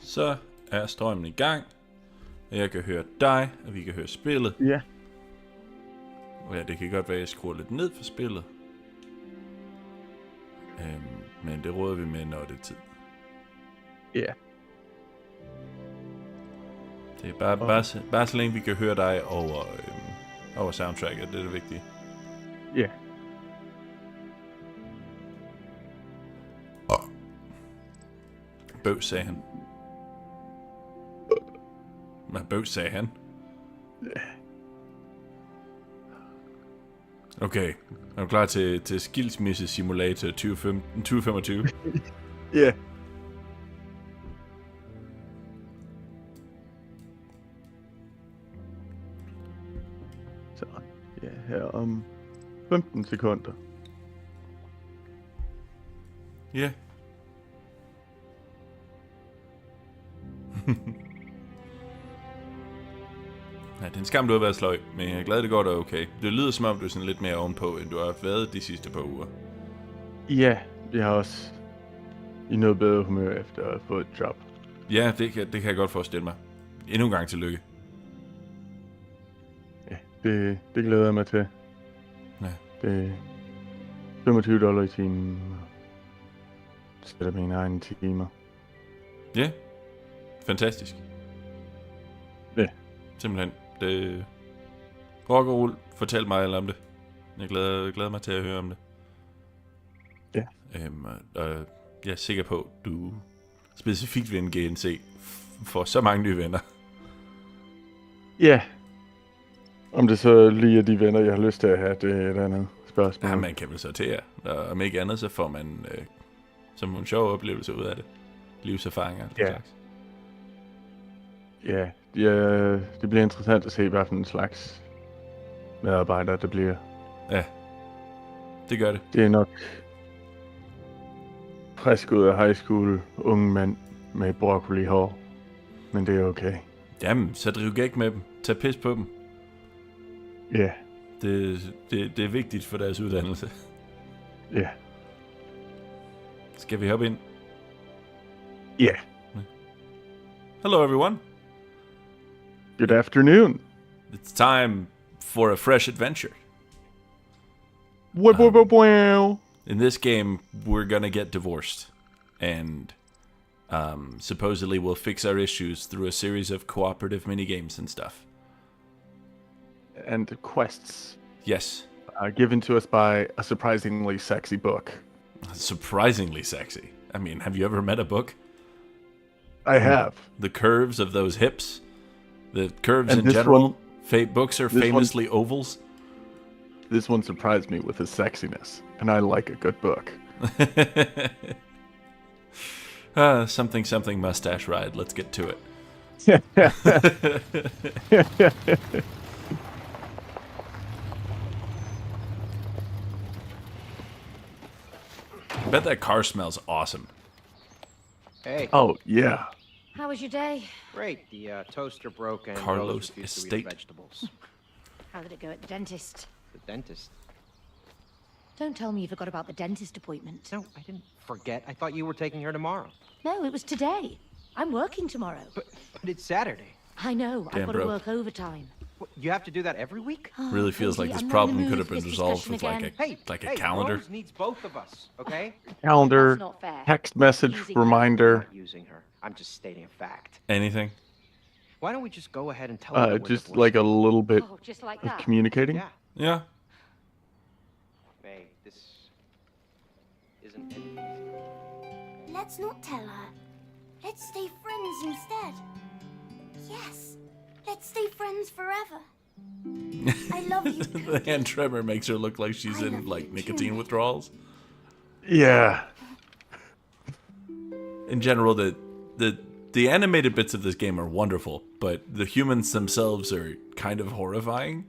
Så er strømmen i gang. Og jeg kan høre dig, og vi kan høre spillet. Ja. Og ja, det kan godt være, at jeg skruer lidt ned for spillet. Men det råder vi med, når det er tid. Ja. Det er bare så længe vi kan høre dig over soundtracket, det er det vigtige. Ja. Bøvs, sagde han. Hvad bøvs, sagde han? Okay, er du klar til Skilsmisse Simulator 2025? Ja. Så, ja, her om 15 sekunder. Ja. Ja, det er en skam, du har været sløj, men jeg er glad, det går da okay. Det lyder som om, du er sådan lidt mere ovenpå, end du har været de sidste par uger. Ja, jeg har også i noget bedre humør efter at have fået et job. Ja, det kan jeg godt forestille mig. Endnu en gang tillykke. Ja, det glæder jeg mig til. Ja. Det er $25 i timen. Sætter mine egne timer. Ja, fantastisk. Ja. Simpelthen. Det... Rock og rull, fortæl mig alt om det. Jeg glæder mig til at høre om det. Ja. Og jeg er sikker på, at du specifikt ved en GNC får så mange nye venner. Ja. Om det så lige er de venner, jeg har lyst til at have, det er et andet spørgsmål. Ja, man kan vel så til jer. Og om ikke andet, så får man som en sjov oplevelse ud af det. Livserfaringer. Ja. Ja, det bliver interessant at se, hvad for en slags medarbejder det bliver. Ja, det gør det. Det er nok frisk ud af high school, unge mand med broccoli hår. Men det er okay. Jamen, så driv gæk med dem. Tag pis på dem. Ja. Det er vigtigt for deres uddannelse. Ja. Skal vi hoppe ind? Ja. Hello everyone. Good afternoon. It's time for a fresh adventure. Wow. In this game, we're gonna get divorced. And supposedly we'll fix our issues through a series of cooperative minigames and stuff. And quests Yes. given to us by a surprisingly sexy book. Surprisingly sexy. I mean, have you ever met a book? I have. The curves of those hips, the curves And in this general. one- Books are this famously ovals. This one surprised me with his sexiness, and I like a good book. Something mustache ride. Let's get to it. I bet that car smells awesome. Hey, Oh, yeah. How was your day? great. The toaster broke and Carlos Rose refused to eat Estate. her vegetables. How did it go at the dentist? The dentist. Don't tell me you forgot about the dentist appointment. No, I didn't forget. I thought you were taking her tomorrow. No, it was today. I'm working tomorrow. But it's Saturday. I know, Damn, I've got to bro. work overtime. What, you have to do that every week? Really feels like Katie, this I'm not in problem the could mood have for been this resolved discussion with again. like a Hey, calendar. Rose needs both of us, okay? Calendar, That's not fair. text message, Using her. I'm reminder. not using her. I'm just stating a fact. Anything? Why don't we just go ahead and tell her that we're Just divorced? like a little bit Oh, just like of that. communicating. Yeah. Yeah. Hey, this isn't any easy. Let's not tell her. Let's stay friends instead. Yes, let's stay friends forever. I love you. The hand tremor makes her look like she's I in love like you nicotine too. withdrawals. Yeah. In general, the animated bits of this game are wonderful, but the humans themselves are kind of horrifying.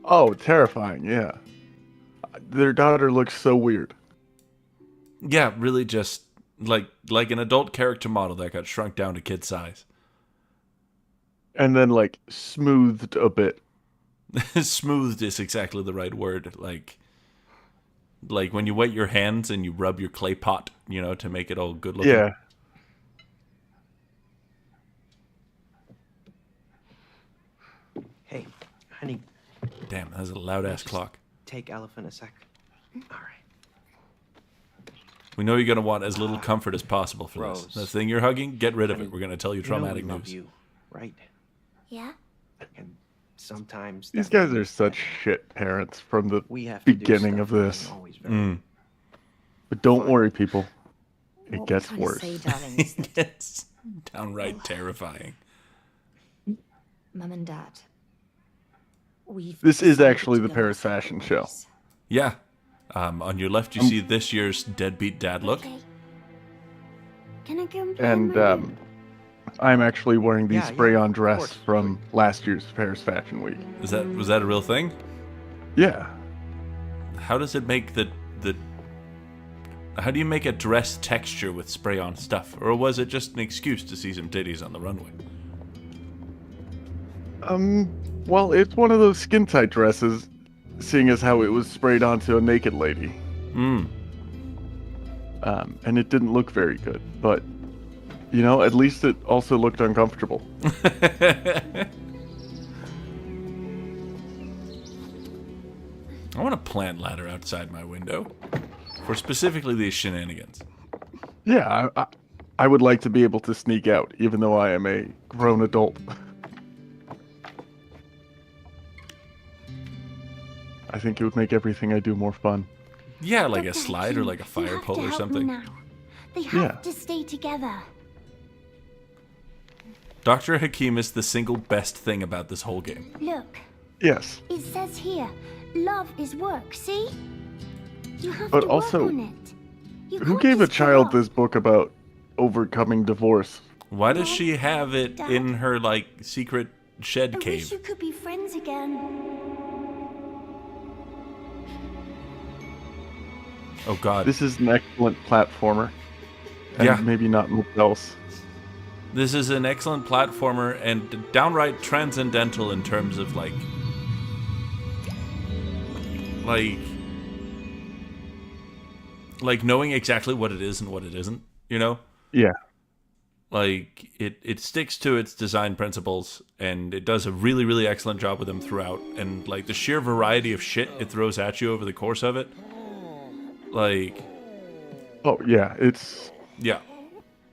Oh, terrifying, yeah. Their daughter looks so weird. Yeah, really just like an adult character model that got shrunk down to kid size. And then, like, smoothed a bit. Smoothed is exactly the right word. Like when you wet your hands and you rub your clay pot, you know, to make it all good looking. Yeah. Honey, Damn, that was a loud-ass clock. take elephant a sec. All right. We know you're going to want as little comfort as possible for this. Rose. The thing you're hugging, get rid of Honey, it. We're going to tell you You know we traumatic love news. you, right? Yeah? And sometimes These that guys means are such that shit parents from the we have to do beginning stuff of that this. isn't always very But don't worry, people. It What gets we're trying worse. to say, darling, is that It's downright terrifying. Mum and Dad, we've This is decided actually the to go Paris our fashion separate show. ways. Yeah. On your left, you see this year's deadbeat dad look. Okay. Can I go and play And with you? I'm actually wearing the Yeah, spray-on of dress course. from last year's Paris Fashion Week. Was that a real thing? Yeah. How does it make the how do you make a dress texture with spray-on stuff? Or was it just an excuse to see some titties on the runway? Well, it's one of those skin-tight dresses, seeing as how it was sprayed onto a naked lady. Hmm. And it didn't look very good, but, you know, at least it also looked uncomfortable. I want a plant ladder outside my window for specifically these shenanigans. Yeah, I would like to be able to sneak out, even though I am a grown adult. I think it would make everything I do more fun. Yeah, like a Dr. slide or Hakim, like a you fire have pole to or help me something. now. They have Yeah. to stay together. Dr. Hakim is the single best thing about this whole game. Look, Yes, it says here, love is work, see? You have But to also, work on it. You who can't gave a just give child up. this book about overcoming divorce? Why does she have it Dad. in her, like, secret shed I wish cave? you could be friends again. Oh, God. This is an excellent platformer. And Yeah. maybe not much else. This is an excellent platformer and downright transcendental in terms of, like, knowing exactly what it is and what it isn't, you know? Yeah. Like, it sticks to its design principles, and it does a really, really excellent job with them throughout. And, like, the sheer variety of shit it throws at you over the course of it, like, Oh, yeah, it's... yeah.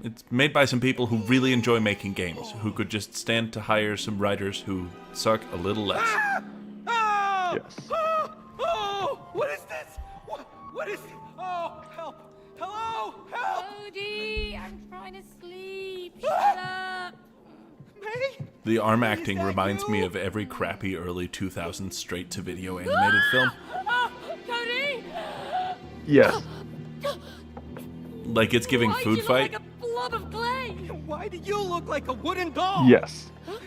It's made by some people who really enjoy making games, who could just stand to hire some writers who suck a little less. Oh! Yes. Oh! Oh! What is this? What is it? Oh, help! Hello! Help! Cody, I'm trying to sleep. Shut up. May? The arm acting that reminds me you? of every crappy early 2000s straight-to-video animated film. Oh, Cody! Yes. Like it's giving Why do food you look fight. like a blob of clay? Why do you look like a wooden doll? Yes. Look.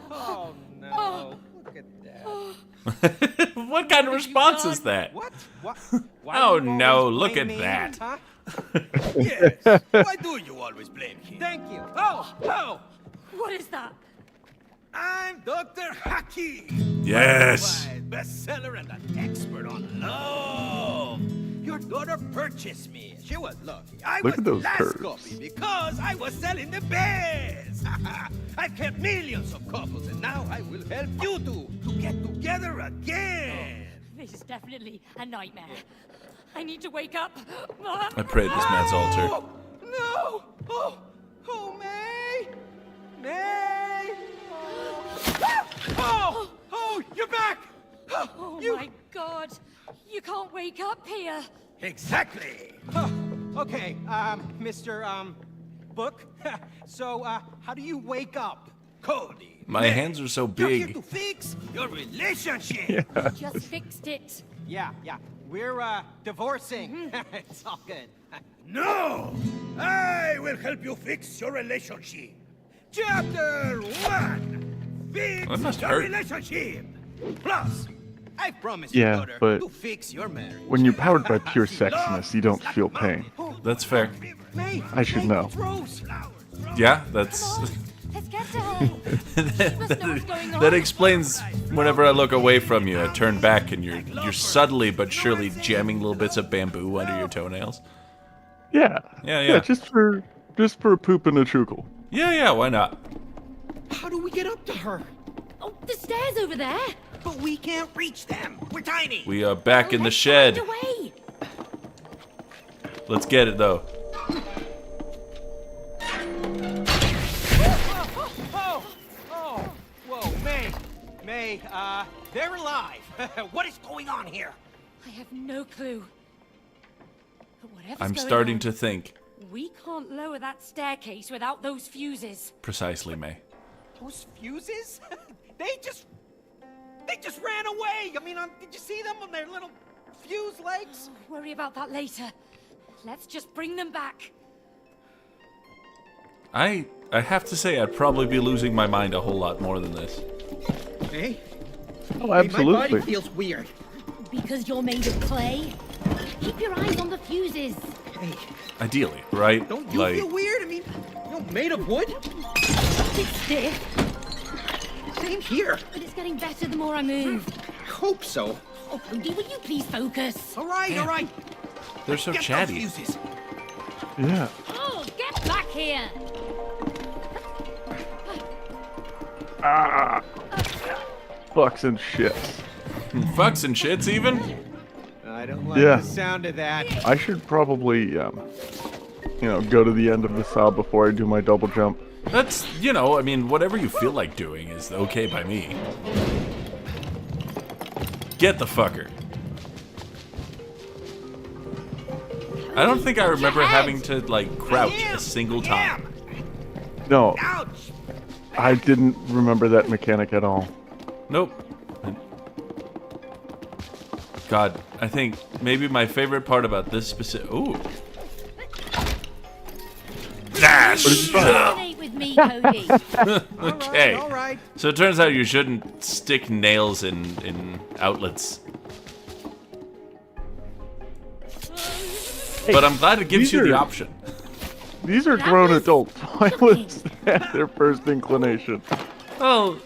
Oh no! Look at that. What kind of response is that? What? What? Oh, no, look at that. Huh? Yes. Why do you always blame him? Thank you. Oh, oh! What is that? I'm Dr. Hakim. Yes. Worldwide bestseller and an expert on love. Your daughter purchased me. She was lucky. I Look was at the those last curves. copy because I was selling the best. I've kept millions of couples, and now I will help you two to get together again. This is definitely a nightmare. I need to wake up. I pray at this man's altar. Oh, no! Oh, oh, May! May! Oh, oh, you're back! Oh You- my god. You can't wake up here. Exactly. Oh, okay, Mr. Book. So, how do you wake up? Cody. My May, hands are so You're here big. to fix your relationship. Just fixed it. Yeah, we're, divorcing. It's all good. No! I will help you fix your relationship. Chapter 1. Fix That must your hurt. relationship. Plus, I promise Yeah, you, daughter, but to fix your marriage. When you're powered by pure She loves sexiness, you don't that feel mountain. pain. That's fair. May! I should May, know. it's Rose! Flowers, roses. Yeah, that's Let's get to her. She must know what's going on. that explains whenever I look away from you, I turn back and you're subtly but surely jamming little bits of bamboo under your toenails. Yeah. Yeah, yeah. Just for just for a poop and a chuckle. Yeah, why not? How do we get up to her? Oh, the stairs over there. But we can't reach them. We're tiny. We are back in the Let's shed. find a way. Let's get it, though. Oh, whoa, May, they're alive. What is going on here? I have no clue. But whatever's I'm going starting on, to think. We can't lower that staircase without those fuses. Precisely, May. Those fuses? They just ran away. I mean, did you see them on their little fuse legs? Worry about that later. Let's just bring them back. I have to say I'd probably be losing my mind a whole lot more than this. Hey, Oh, my absolutely. body feels weird. Because you're made of clay? Keep your eyes on the fuses. Hey, Ideally, right? don't you feel weird? I mean, made of wood? It's stiff, Same here. but it's getting better the more I move. I hope so. Oh, Cody, will you please focus? All right, Damn. all right. They're so Get chatty. those fuses. Yeah. Oh, get back here! Fucks and shits. Fucks and shits, even? I don't like Yeah. the sound of that. I should probably, go to the end of the saw before I do my double jump. That's, I mean, whatever you feel like doing is okay by me. Get the fucker. I don't think I remember having to, like, crouch a single time. No, Ouch! I didn't remember that mechanic at all. Nope. God, I think maybe my favorite part about this specific... Ooh. Ah, shut up. Dominate with me, Cody. Okay. All right. So it turns out you shouldn't stick nails in outlets. But I'm glad it gives these you the are- option. These are grown adults. Why was that their first inclination? Well,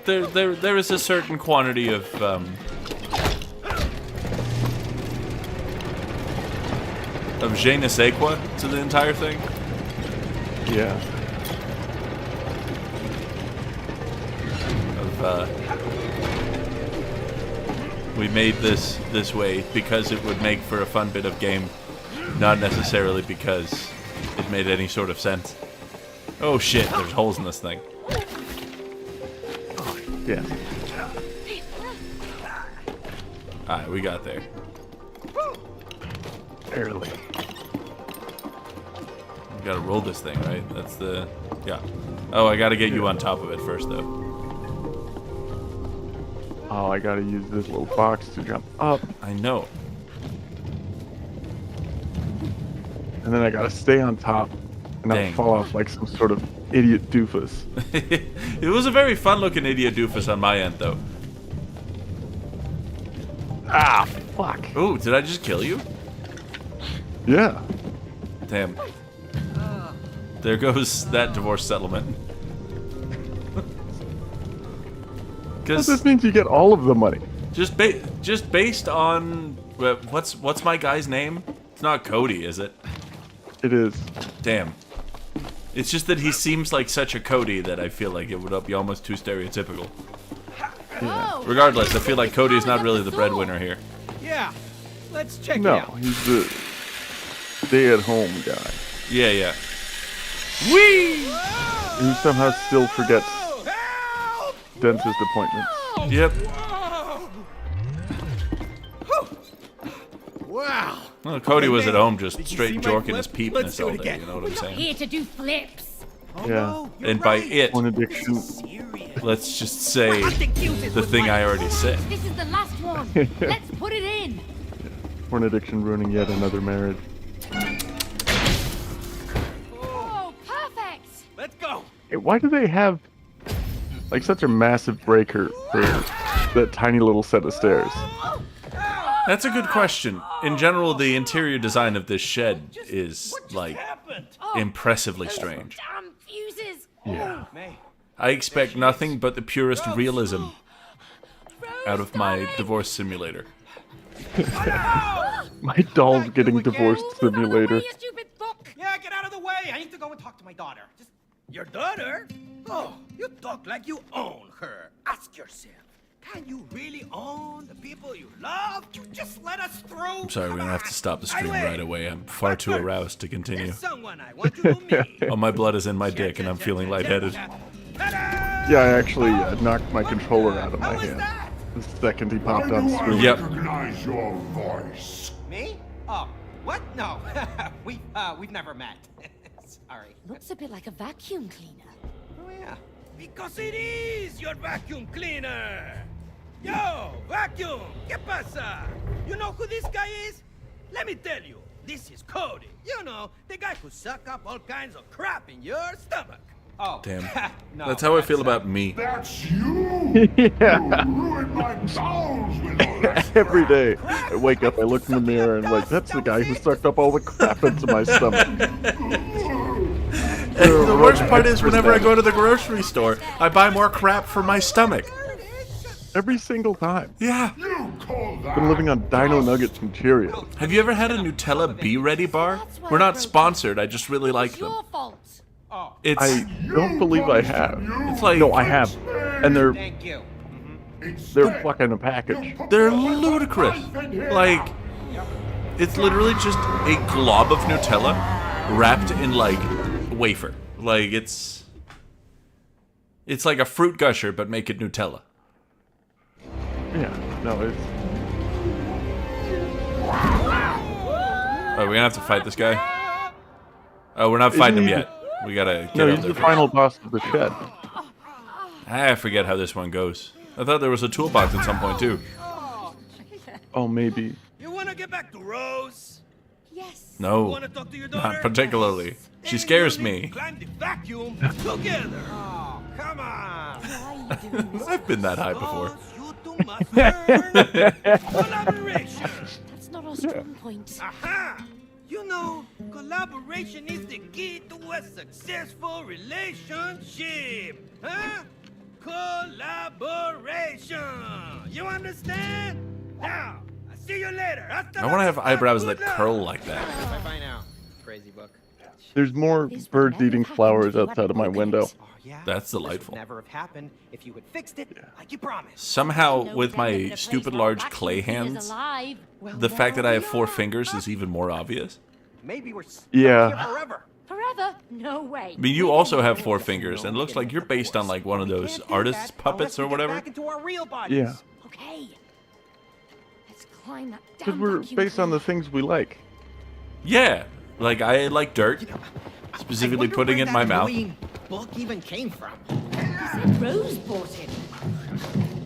there is a certain quantity of je ne sais quoi to the entire thing. Yeah. We made this way because it would make for a fun bit of game, not necessarily because it made any sort of sense. Oh shit, there's holes in this thing. Yeah. Alright, we got there. Barely. We gotta roll this thing, right? That's the... yeah. Oh, I gotta get you on top of it first, though. Oh, I gotta use this little box to jump up, I know. and then I gotta stay on top, and not Dang. fall off like some sort of idiot doofus. It was a very fun-looking idiot doofus on my end, though. Ah, fuck. Oh, did I just kill you? Yeah. Damn. There goes that divorce settlement. Well, Because this means you get all of the money. just based on what's my guy's name? It's not Cody, is it? It is. Damn. It's just that he seems like such a Cody that I feel like it would be almost too stereotypical. Oh, Regardless, I feel like Cody's not really the breadwinner here. Yeah. Let's check it No, out. he's the stay-at-home guy Yeah. Whee! who somehow still forgets Help! dentist appointments. Yep. Whoa! Wow. Well, Cody was at home just Did you straight see my jorking his flip? Let's peepness do all it day, again. you know what I'm we're not saying? here to do flips. Oh, Yeah. no, you're And by right. it, Porn addiction. Serious. let's just say Hunting fuses the with thing my- I already said. This is the last one. Let's put it in. Porn addiction ruining yet another marriage. Oh, perfect. Let's go. Hey, why do they have like such a massive breaker for that tiny little set of stairs? That's a good question. In general, the interior design of this shed is, like, Happened. impressively strange. Damn fuses. Yeah. May. I expect nothing but the purest realism Rose, out of my darling. divorce simulator. My doll's getting again. divorced Move out of the way, simulator. you stupid fuck. Yeah, get to go and talk to my daughter. Just Your daughter? Oh, you talk like you own her. Ask yourself, can you really own the people you love? you just let us through. I'm sorry, we're gonna have to stop the stream right away. I'm far too aroused to continue. There's someone I want you to meet. Oh, my blood is in my dick, and I'm feeling lightheaded. Ta-da! Yeah, I actually knocked my controller out of my How was hand. that? The second he popped on screen. Yep. Recognize your voice. Me? Oh, what? No, we've never met. Sorry. Looks a bit like a vacuum cleaner. Oh yeah. Because it is your vacuum cleaner. Yo, vacuum, ¿qué pasa? You know who this guy is? Let me tell you, this is Cody. You know, the guy who suck up all kinds of crap in your stomach. Oh. Damn. No, That's how I feel about me. That's you. Yeah. You ruined my bowels with all that Every day, I wake up, I look in the mirror, and like, that's the guy who sucked up all the crap into my stomach. And the worst part is, whenever I go to the grocery store, I buy more crap for my stomach. Every single time. Yeah. You call that? Been living on Dino Nuggets and Cheerios. Have you ever had a Nutella Be Ready bar? We're not sponsored. I just really like It's them. your fault. Oh, It's I don't believe I have. it's like No, I have. And thank you. they're fucking a package. they're ludicrous. Like it's literally just a glob of Nutella wrapped in like wafer. Like it's like a fruit gusher, but make it Nutella. Yeah, no, it's... Oh, we're gonna have to fight this guy. Oh, we're not fighting him yet. We gotta get No, up he's there the first. final boss of the shed. I forget how this one goes. I thought there was a toolbox at some point too. Oh, maybe. You want to get back to Rose? Yes. You No, want to talk to your daughter? not particularly. She scares me. Climb the vacuum together. Oh, come on. Why are you doing this? I've been that high before. Cause you two must learn collaboration. That's not our strong point. Aha! You know, collaboration is the key to a successful relationship. Huh? Collaboration. You understand? Now, I'll see you later. I want to have eyebrows that curl like that. Bye now, crazy book. There's more This would birds never eating happen flowers if you outside of my hadn't window. broken Oh yeah. That's This would delightful. never have happened if you had fixed it like you promised. Somehow, No, with we've never been my a place stupid where large vacuum clay cleaner's hands, alive. Well, the fact that I have now 4 we are. fingers is even more obvious. Maybe we're stuck Yeah. here forever. Forever? No way. I mean, you also have 4 fingers, and it looks like you're based on like one of those artists' puppets or Unless we get whatever. Back into our real bodies. Yeah, Okay. Let's climb that because damn we're vacuum based on the cleaner. things we like. Yeah, like I like dirt, specifically I wonder putting where it in my that mouth. annoying book even came from. He said Rose bought it.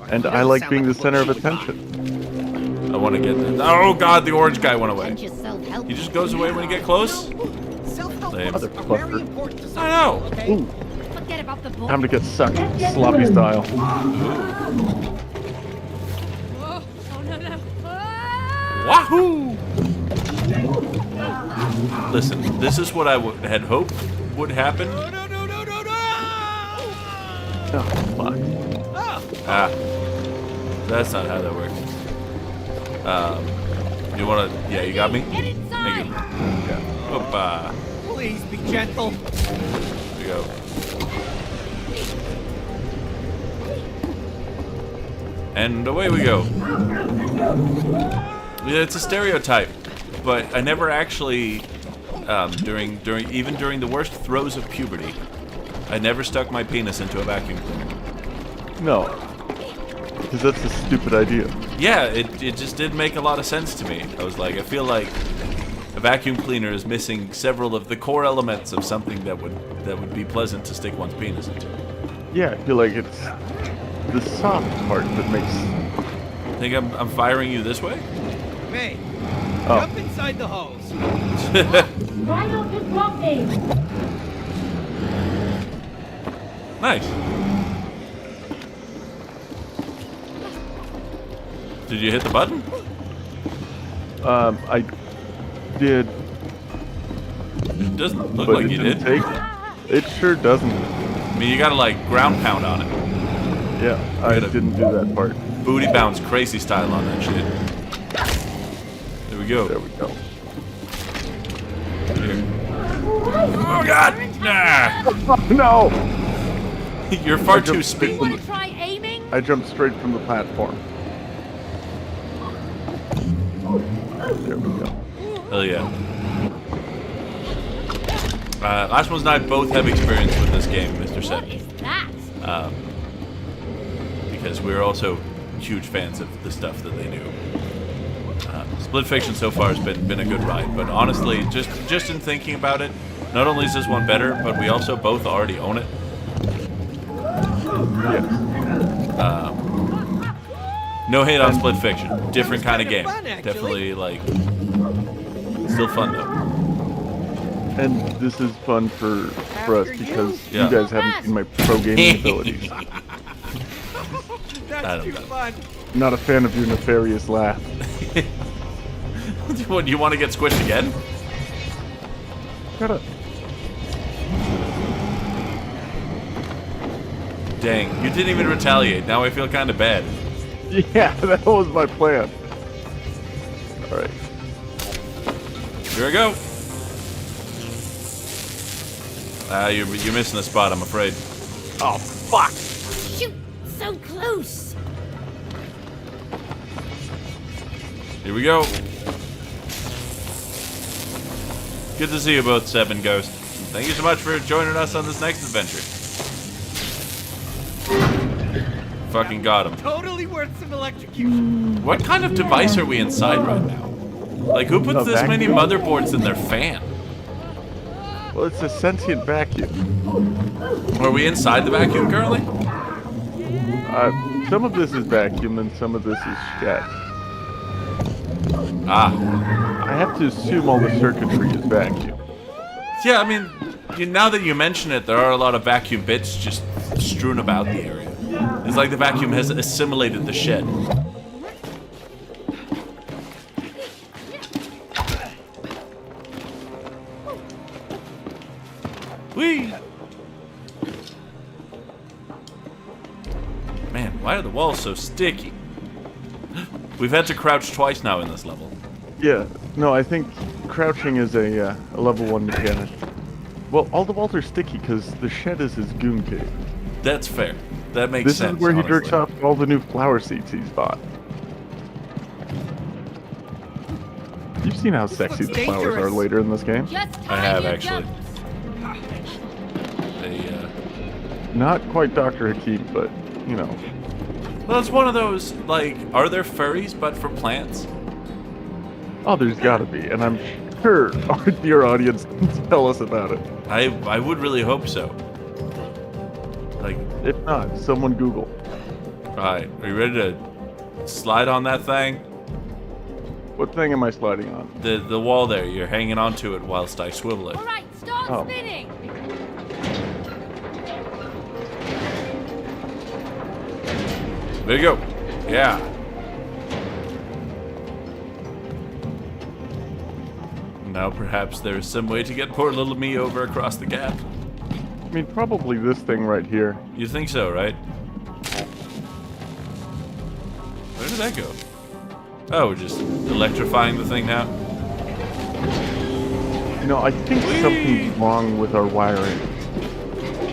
And It I doesn't like sound being the like a center of book she would attention. I want to get this. Oh god, the orange guy went away. Send your self-help. He just goes away when you get close. buy. Self-help Lame. books are Motherfucker. very important to some I know. people, okay? Ooh, Forget about the book. time to get sucked, sloppy style. Oh, oh no, no. Ah! Wahoo! Listen, this is what I had hoped would happen. No, no, no, no, no, no! Oh, fuck. Ah, that's not how that works. You wanna? Yeah, you got me. Get Thank inside. you. Yeah. Opa. Please be gentle. There we go. And away we go. Yeah, it's a stereotype, but I never actually, during the worst throes of puberty, I never stuck my penis into a vacuum cleaner. No, because that's a stupid idea. Yeah, it just didn't make a lot of sense to me. I was like, I feel like a vacuum cleaner is missing several of the core elements of something that would be pleasant to stick one's penis into. Yeah, I feel like it's the soft part that makes... Think I'm firing you this way? May, Oh. jump inside the hose. Why not just drop me? Nice. Did you hit the button? I did, It doesn't look but like it you didn't did. take. It sure doesn't. I mean, you gotta like ground pound on it. Yeah, I Get it. didn't do that part. Booty bounce crazy style on that shit. There we go. There we go. Here. Oh god! Nah, No! you're far I too jumped straight speedy. from Want to try aiming? I jumped straight from the platform. There we go. Hell yeah. Last one's and I both have experience with this game, Mr. What Set. is that? Because we're also huge fans of the stuff that they do. Split Fiction so far has been a good ride, but honestly, just in thinking about it, not only is this one better, but we also both already own it. Yes. No hate on Split Fiction, different kind of kinda game. fun, actually. Definitely like still fun though. And this is fun for us because Yeah. you guys haven't seen my pro gaming abilities. I That's don't too know. fun. Not a fan of your nefarious laugh. What, you want to get squished again? Shut up. Dang, you didn't even retaliate. Now I feel kind of bad. Yeah, that was my plan. Alright. Here I go. You're missing a spot, I'm afraid. Oh, fuck! Shoot! So close! Here we go. Good to see you both, Seb and Ghost. Thank you so much for joining us on this next adventure. Fucking got him. Totally worth some electrocution. What kind of device are we inside right now? Like, who puts A this many vacuum? motherboards in their fan? Well, it's a sentient vacuum. Are we inside the vacuum currently? Some of this is vacuum and some of this is shed. Ah. I have to assume all the circuitry is vacuum. Yeah, I mean, now that you mention it, there are a lot of vacuum bits just strewn about the area. It's like the vacuum has assimilated the shed. Whee! Man, why are the walls so sticky? We've had to crouch twice now in this level. Yeah, no, I think crouching is a level 1 mechanic. Well, all the walls are sticky because the shed is his goon cave. That's fair. That makes This sense. is where he honestly. jerks off all the new flower seeds he's bought. You've seen how sexy the looks flowers are dangerous. later in this game. Just time I have your actually. jumps. They, Not quite Dr. Hakeem, but, you know. well, it's one of those, like, are there furries but for plants? Oh, there's gotta be, and I'm sure our dear audience can tell us about it. I would really hope so. Like, If not, someone Google. alright, are you ready to slide on that thing? What thing am I sliding on? The wall there, you're hanging onto it whilst I swivel it. All right, start Oh. spinning. There you go. Yeah. Now perhaps there's some way to get poor little me over across the gap. I mean, probably this thing right here. You think so, right? Where did that go? Oh, we're just electrifying the thing now? You know, I think something's wrong with our wiring.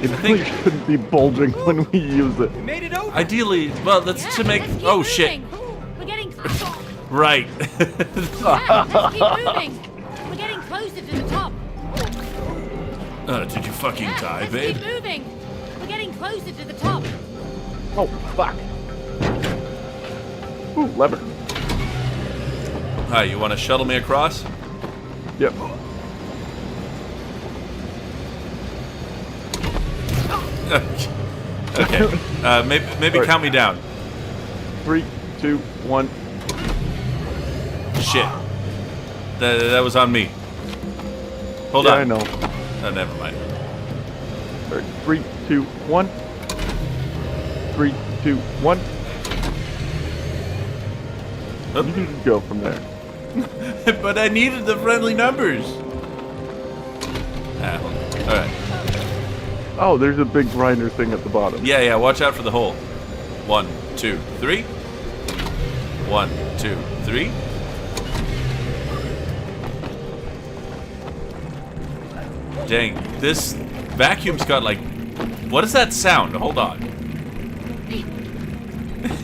It think- really shouldn't be bulging when we use it. We made it over. Ideally, well, that's Yeah, to make... let's keep Oh, shit. moving. We're getting... Right. Yeah, let's keep moving. We're getting closer to the top. Did you fucking Yeah, die, let's babe? keep moving. We're getting closer to the top. Oh, fuck. Ooh, lever. Hi, you want to shuttle me across? Yep. Okay. Maybe Alright. count me down. 3, 2, 1. Shit. That was on me. Hold Yeah, on. I know. Oh, never mind. Alright, 3, 2, 1. 3, 2, 1. Oop. You can go from there. But I needed the friendly numbers. Ah, hold on. All right. Oh, there's a big grinder thing at the bottom. Yeah. Watch out for the hole. 1, 2, 3. 1, 2, 3. Dang, this vacuum's got like... What is that sound? Hold on.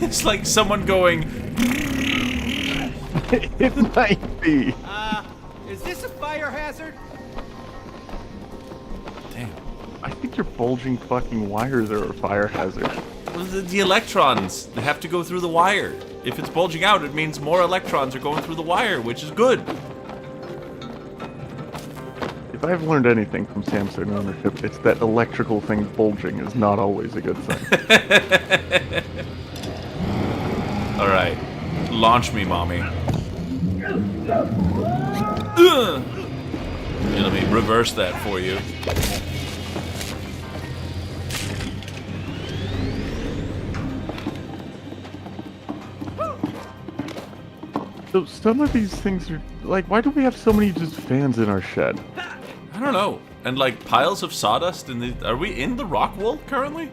It's like someone going... It might be. Is this a fire hazard? Damn. I think your bulging fucking wires are a fire hazard. Well, the electrons have to go through the wire. If it's bulging out, it means more electrons are going through the wire, which is good. If I've learned anything from Samsung ownership, it's that electrical thing bulging is not always a good thing. Alright. Launch me, mommy. Ugh. Here, let me reverse that for you. So some of these things are like, why do we have so many just fans in our shed? I don't know. And like piles of sawdust in the... Are we in the rock wool currently?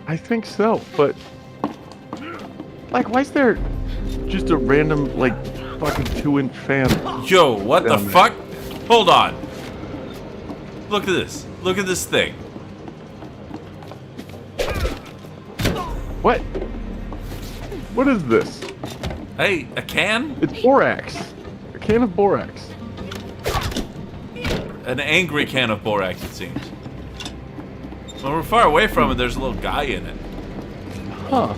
I think so, but like, why is there just a random like fucking 2-inch fan? Yo, what the Down there. fuck? Hold on. Look at this. Look at this thing. What? What is this? Hey, a can? It's borax. A can of borax. An angry can of borax, it seems. When we're far away from it, there's a little guy in it. Huh.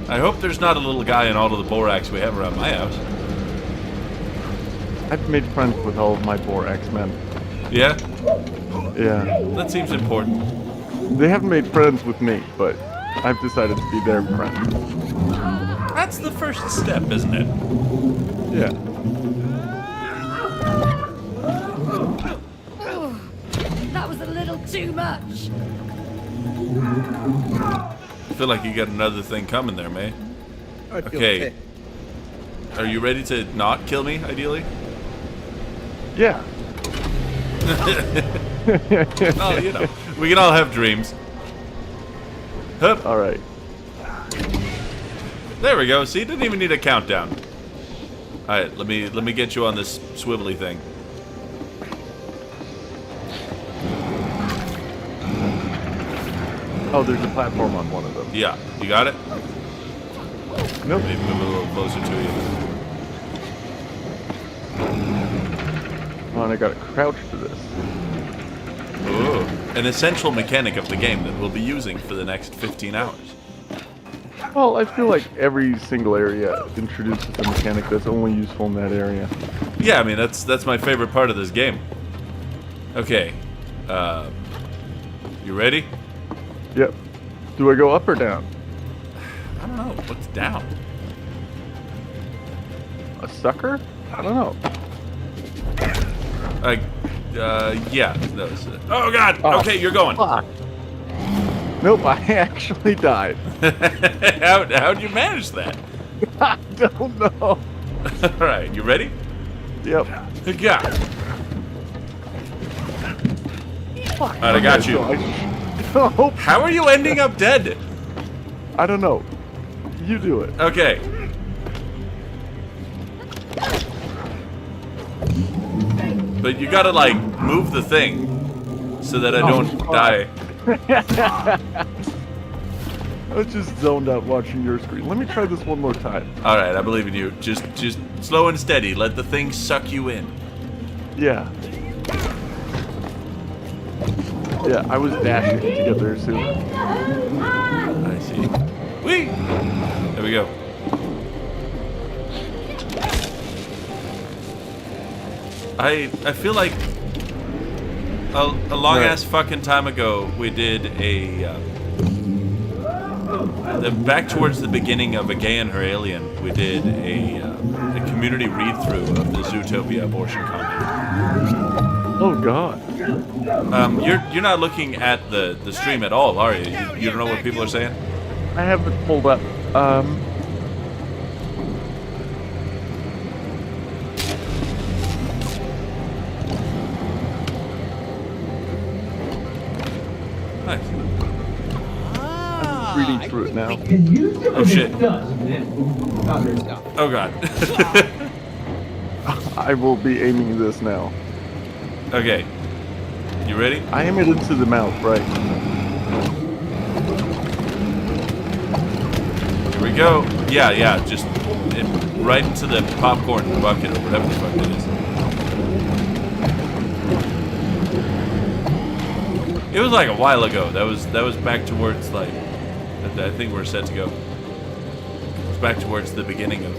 I hope there's not a little guy in all of the borax we have around my house. I've made friends with all of my borax men. Yeah? Yeah. That seems important. They haven't made friends with me, but I've decided to be their friend. That's the first step, isn't it? Yeah. Oh, that was a little too much. I feel like you got another thing coming there, May. I feel Okay. Are you ready to not kill me, ideally? Yeah. Oh, you know. We can all have dreams. Hup. All right. There we go. See, didn't even need a countdown. All right, let me get you on this swivelly thing. Oh, there's a platform on one of them. Yeah, you got it. Nope. Maybe move a little closer to you. Oh, and I gotta crouch to this. Ooh, an essential mechanic of the game that we'll be using for the next 15 hours. Well, I feel like every single area introduces a mechanic that's only useful in that area. Yeah, I mean that's my favorite part of this game. Okay, you ready? Yep. Do I go up or down? I don't know. What's down? A sucker? I don't know. Yeah. That was it. Oh God. Oh, Okay, you're going. Fuck. Nope, I actually died. How'd you manage that? I don't know. All right, you ready? Yep. Yeah. All right, I got you. Nope. How are you ending up dead? I don't know. You do it. Okay. But you gotta like move the thing so that I don't fuck. die. I was just zoned out watching your screen. Let me try this one more time. All right, I believe in you. Just slow and steady. Let the thing suck you in. Yeah. Yeah, I was dashing to get there sooner. I see. Whee! There we go. I feel like a long ass fucking time ago we did back towards the beginning of A Gay and Her Alien, we did a community read through of the Zootopia abortion comic. Oh God. You're not looking at the stream at all, are you? You don't know what people are saying? I have it pulled up. Nice. Reading through it now. Oh shit. Oh God. I will be aiming this now. Okay. You ready? I aim it into the mouth, right? Here we go. Yeah. Just right into the popcorn bucket or whatever the fuck it is. It was like a while ago. That was back towards like. I think we're set to go. It's back towards the beginning of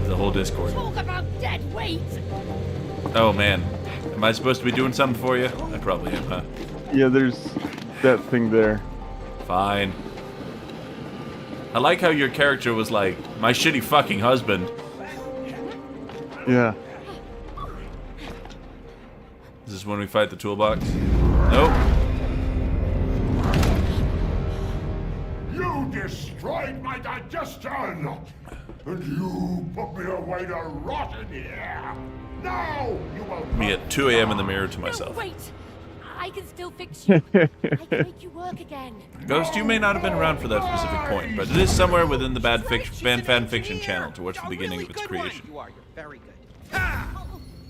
the whole Discord. Talk about dead weight. Oh man, am I supposed to be doing something for you? I probably am, huh? Yeah, there's that thing there. Fine. I like how your character was like, my shitty fucking husband. Yeah. Is this when we fight the toolbox? Nope. You destroyed my digestion! And you put me away to rot in here! Now you will... Me at 2 a.m. in the mirror to myself. No, wait. I can still fix you. I can make you work again. Ghost, you may not have been around for that specific point, but it is somewhere within the fan fiction channel towards the beginning of its creation. You are. You're very good. Ah!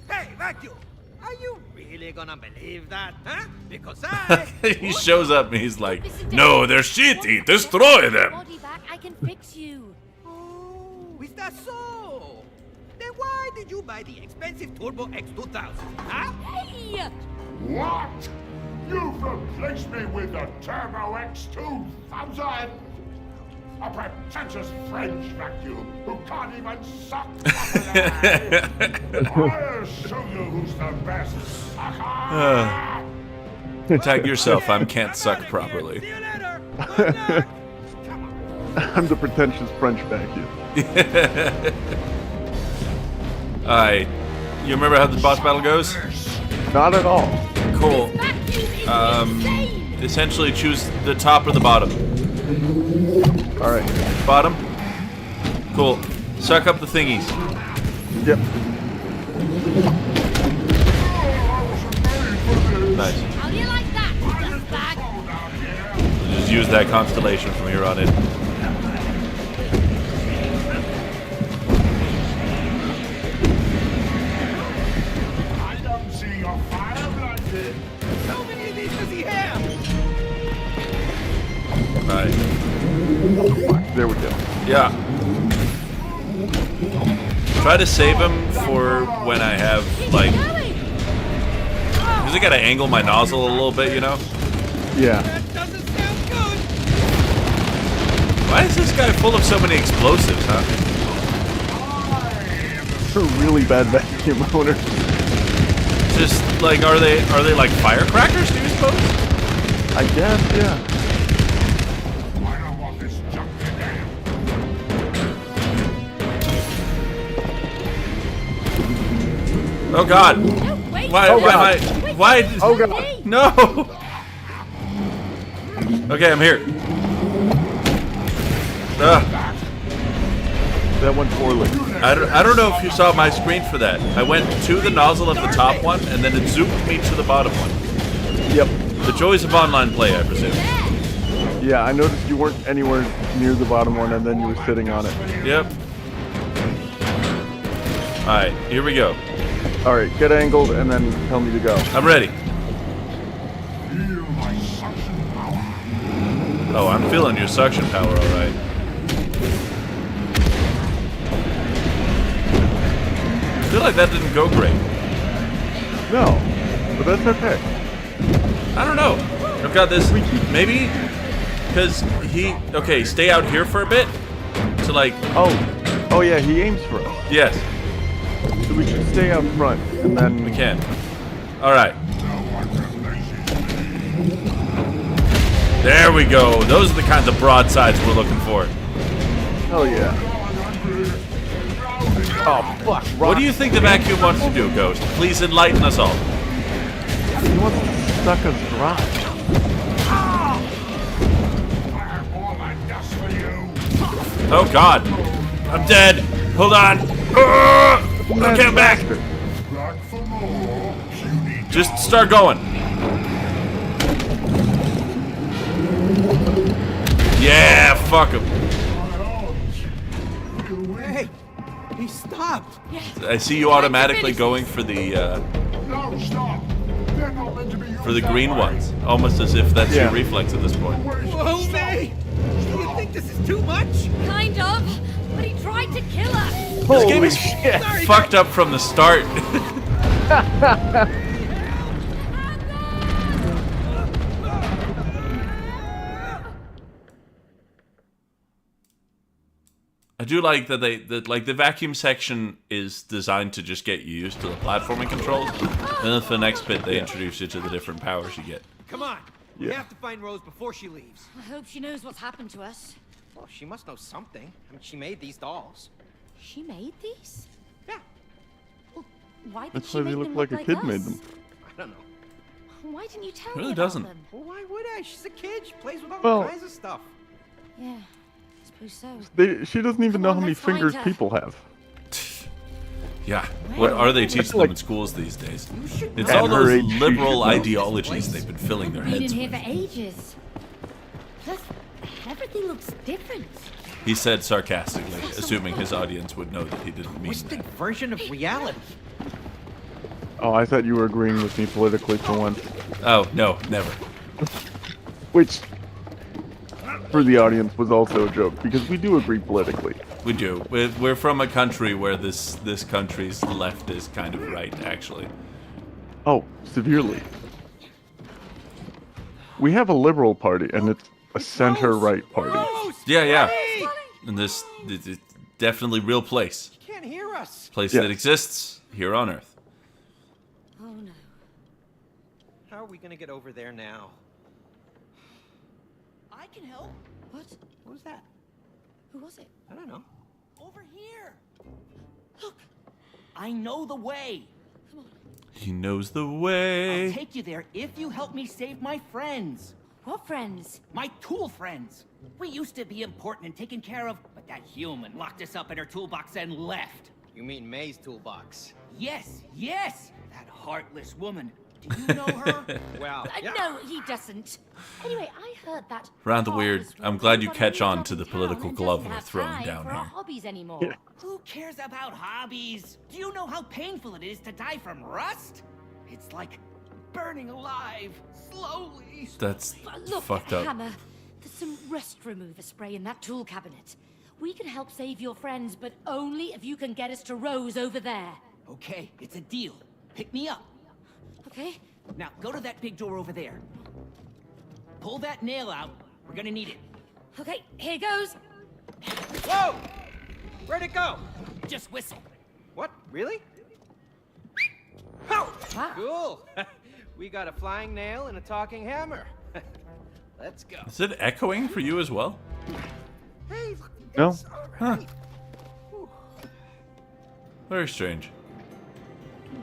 Hey, Vacuum! Are you really gonna believe that, huh? Because I... He shows up and he's like, no, they're shitty, destroy them! Body back, I can fix you. Oh, is that so? Then why did you buy the expensive Turbo X2000, huh? Hey! What? You've replaced me with the Turbo X2000? A pretentious French vacuum who can't even suck properly! I'll show you who's the best sucker! Tag yourself, I can't suck properly. See you later. Good luck. Come on. I'm the pretentious French vacuum. Alright. You remember how the boss battle goes? Not at all. Cool. Vacuum is insane. Essentially choose the top or the bottom. Alright. Bottom? Cool. Suck up the thingies. Yep. Nice. How do you like that, dustbag? Just use that constellation from here on in. I don't see your fire blanket! How many of these does he have? Alright. There we go. Yeah. Try to save him for when I have, like... Because I gotta angle my nozzle a little bit, you know? Yeah. That doesn't sound good. Why is this guy full of so many explosives, huh? A really bad vacuum owner. Just, like, are they like firecrackers, do you suppose? I guess, yeah. I don't want this junk in there! Oh god! No, wait. Why am I... Why? Oh god. No! Okay, I'm here. That went poorly. I don't know if you saw my screen for that. I went to the nozzle of the top one, and then it zoomed me to the bottom one. Yep. The joys of online play, I presume. Yeah, I noticed you weren't anywhere near the bottom one, and then you were sitting on it. Yep. Alright, here we go. Alright, get angled, and then tell me to go. I'm ready. Feel my suction power! Oh, I'm feeling your suction power, alright. I feel like that didn't go great. No, but that's okay. I don't know. I've got this. Maybe because he. Okay, stay out here for a bit. To like. Oh yeah, he aims for us. Yes, So we should stay out front, and then we can. All right. There we go. Those are the kinds of broadsides we're looking for. Hell yeah. Oh fuck! What do you think the vacuum wants to do, Ghost? Please enlighten us all. He wants to suck us dry. All that dust for you! Oh God, I'm dead. Hold on. Okay, I'm back. Back for more, cutie. Just start going. Yeah, fuck him. Hey, He stopped. I see you automatically going for the No, stop! They're not meant to be used for the that green way. ones, almost as if that's Yeah. your reflex at this point. Whoa, May! Do you think this is too much? Kind of. But he tried to kill us. This game Holy is shit! fucked up from the start. I do like that like the vacuum section is designed to just get you used to the platforming controls, and then for the next bit they introduce you to the different powers you get. Come on. We Yeah. have to find Rose before she leaves. I hope she knows what's happened to us. Well, she must know something. I mean, she made these dolls. She made these? Yeah, Well, why did That's she why make they them look like a kid us? made them. I don't know. Why didn't you tell Really me about doesn't. them? Well, why would I? She's a kid. She plays with all Well- kinds of stuff. Yeah, I suppose so. She doesn't even Come know on, how many let's find fingers her. people have. Yeah, what are they teaching them like- in schools these days? You should It's know. all At her those age, she liberal should know. ideologies they've been filling their Been in heads here with. for ages. Plus, everything looks different. He said sarcastically, assuming his audience would know that he didn't mean Twisted that. version of reality. Oh, I thought you were agreeing with me politically for once. Oh, no, never. Which, for the audience, was also a joke, because we do agree politically. We do. We're from a country where this country's left is kind of right, actually. Oh, severely. We have a liberal party, and it's a center-right party. Rose! Yeah, yeah. Hey! And this is definitely real place. You can't hear us. Place Yeah. that exists here on Earth. Oh no. How are we gonna get over there now? I can help. What? What was that? Who was it? I don't know. Over here. Look. I know the way. He knows the I'll way. take you there if you help me save my friends. What friends? My tool friends. We used to be important and taken care of, but that human locked us up in her toolbox and left. You mean May's toolbox? Yes, yes! That heartless woman. Do you know her? Well, yeah. No, he doesn't. Anyway, I heard that. Round the weird, Oz I'm was glad you everybody catch who on lives to in the town political and glove doesn't we're have throwing time down for our here. hobbies anymore. Yeah. Who cares about hobbies? Do you know how painful it is to die from rust? It's like burning alive, slowly. That's Look, fucked up. Hammer, there's some rust remover spray in that tool cabinet. We can help save your friends, but only if you can get us to Rose over there. Okay, it's a deal. Pick me up. Okay? Now, go to that big door over there. Pull that nail out. We're gonna need it. Okay, here goes. Whoa! Where'd it go? Just whistle. What? Really? Oh! Wow. Cool. We got a flying nail and a talking hammer. Let's go. Is it echoing for you as well? Hey, No? it's all right. Very strange.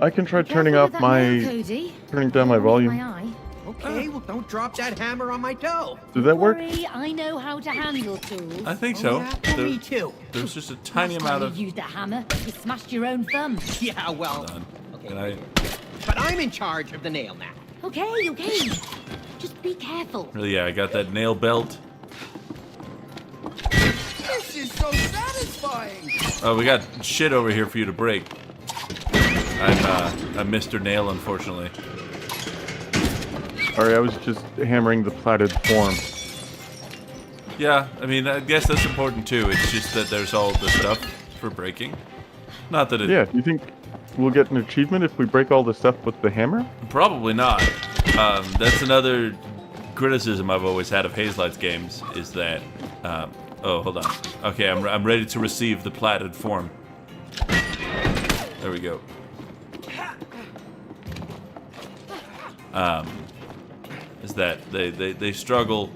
I can try turning Careful off with that nail, my... Cody. turning down my Don't hit volume. My eye. Okay, well, don't drop that hammer on my toe. Does that work? Worry, I know how to handle tools. I think so. Yeah, well, There- me too. there's just a tiny Last amount time of. you used a hammer, you smashed your own thumb. Yeah, well, Done. okay. And I. But I'm in charge of the nail now. Okay, okay. Just be careful. Really, yeah, I got that nail belt. This is so satisfying. Oh, we got shit over here for you to break. I'm Mr. Nail, unfortunately. Sorry, I was just hammering the platted form. Yeah, I mean, I guess that's important too. It's just that there's all the stuff for breaking. Not that it. Yeah, do you think we'll get an achievement if we break all the stuff with the hammer? Probably not. That's another criticism I've always had of Hazelights games is that. Oh, hold on. Okay, I'm ready to receive the platted form. There we go. Is that they struggle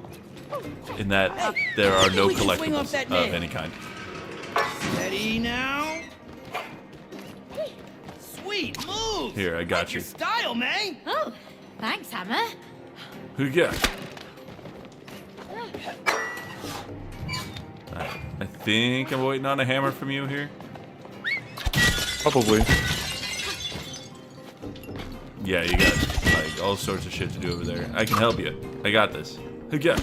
in that there are no We can swing off collectibles that of nail. any kind. Steady now. Sweet move. Here, I got Like you. your style, May. Oh, thanks, Hammer. Who you got? I think I'm waiting on a hammer from you here. Probably. Yeah, you got like all sorts of shit to do over there. I can help you. I got this. Who you got?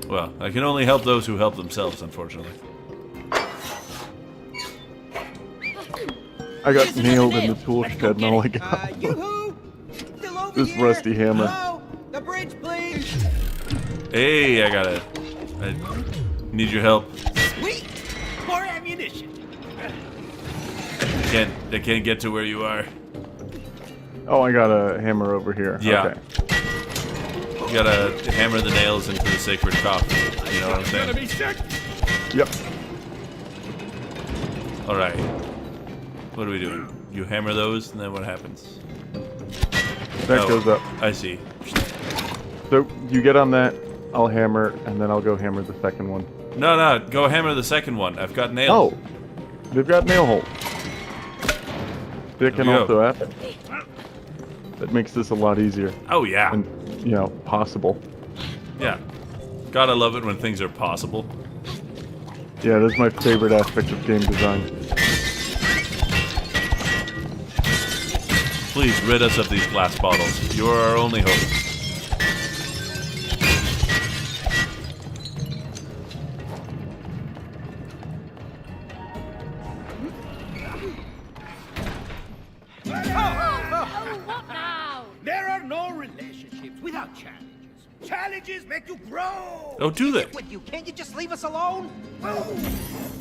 Well, I can only help those who help themselves, unfortunately. I got Here's another nailed in nail. the tool Let's shed, go and all I get it. got Yoo-hoo! Still over this here? rusty hammer. Hello? The bridge, please. Hey, I need your help. Sweet! More ammunition. I can't get to where you are. Oh, I got a hammer over here. Yeah. Okay. You gotta hammer the nails into the sacred coffin. You know what I'm saying? Yep. All right. What are we doing? You hammer those, and then what happens? That goes up. I see. So you get on that, I'll hammer, and then I'll go hammer the second one. No, go hammer the second one. I've got nails. Oh, they've got nail holes. That can we go. also happen. That makes this a lot easier Oh yeah. and, possible. Yeah. Gotta love it when things are possible. Yeah, that's my favorite aspect of game design. Please rid us of these glass bottles. You are our only hope. What now? There are no relationships without challenges. Challenges make you grow. Oh, do they? With you, can't you just leave us alone? Oh,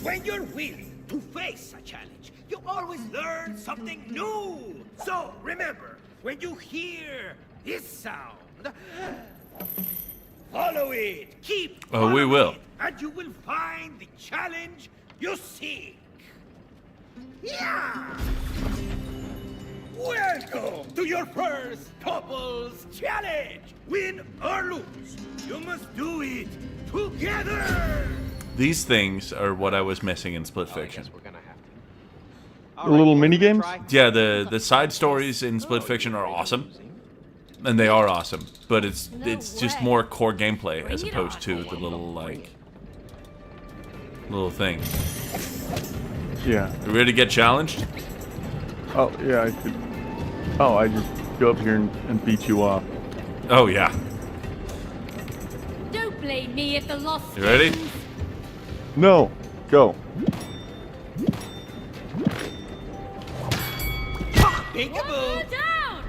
when you're willing to face a challenge, you always learn something new. So remember, when you hear this sound, follow it. Keep. Oh, we following will. it, and you will find the challenge you seek. Yeah. Welcome to your first couples challenge. Win or lose, you must do it together. These things are what I was missing in Split Fiction. We're gonna have A to. little mini games? Yeah, the side stories in Split Fiction are awesome, and they are awesome. But it's just way. more core gameplay as Bring it opposed on. to the little thing. Yeah. You ready to get challenged? Oh, yeah, I could. Oh, I just go up here and beat you off. Oh yeah. Don't blame me if the lost. You ready? No, go. Peekaboo. Down.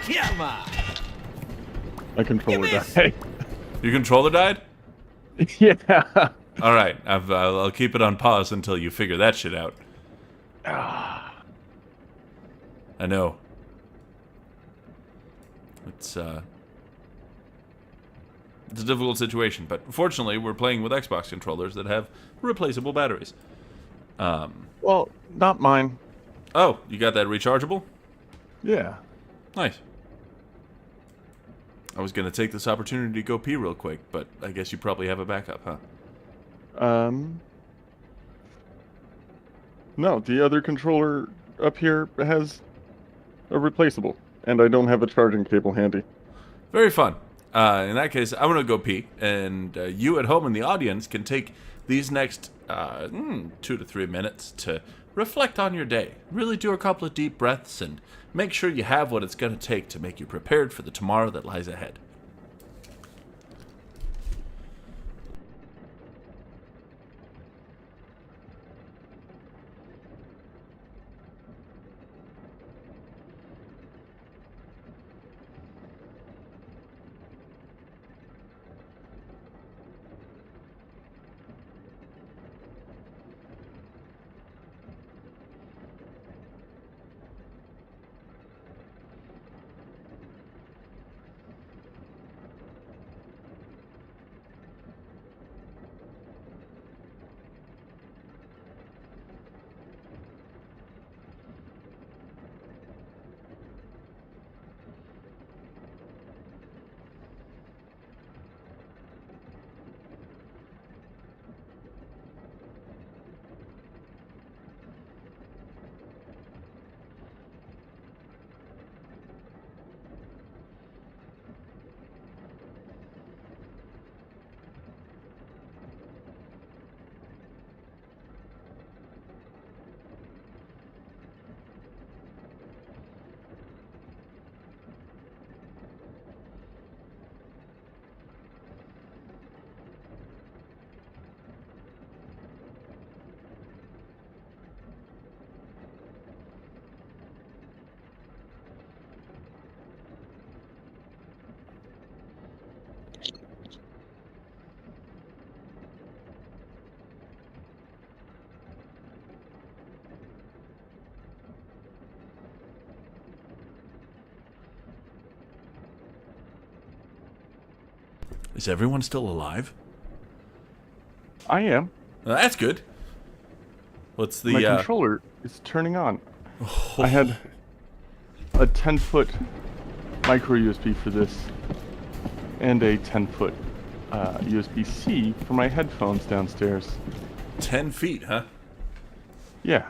Come on. My controller You missed. died. Your controller died? Yeah. All right, I'll keep it on pause until you figure that shit out. I know. It's a difficult situation, but fortunately, we're playing with Xbox controllers that have replaceable batteries. Well, not mine. Oh, you got that rechargeable? Yeah. Nice. I was gonna take this opportunity to go pee real quick, but I guess you probably have a backup, huh? No, the other controller up here has a replaceable, and I don't have a charging cable handy. Very fun. In that case, I'm gonna go pee, and you at home in the audience can take these next 2 to 3 minutes to reflect on your day. Really do a couple of deep breaths and make sure you have what it's gonna take to make you prepared for the tomorrow that lies ahead. Is everyone still alive? I am. Well, that's good. What's the My controller is turning on. I had a 10-foot micro USB for this, and a 10-foot USB-C for my headphones downstairs. 10 feet, huh? Yeah,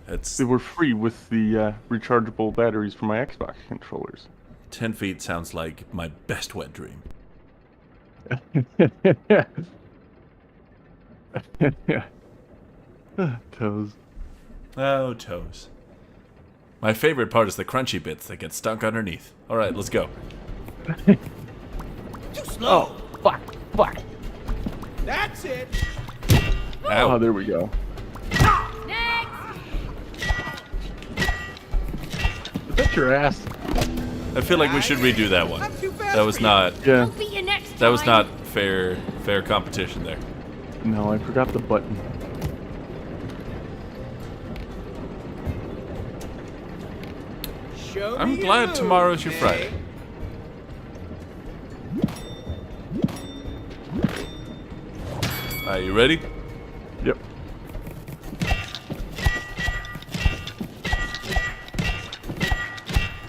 That's they were free with the rechargeable batteries for my Xbox controllers. 10 feet sounds like my best wet dream. Toes. Oh, toes. My favorite part is the crunchy bits that get stuck underneath. All right, let's go. Too slow. Oh, fuck. That's it. Ow. Oh, there we go. Is that your ass? I feel like we should redo that one. I'm too fast That was for you. not. Yeah. I'll beat you next That was time. not fair competition there. No, I forgot the button. Show I'm me your glad moves, tomorrow's your May. Friday. Are you ready? Yep.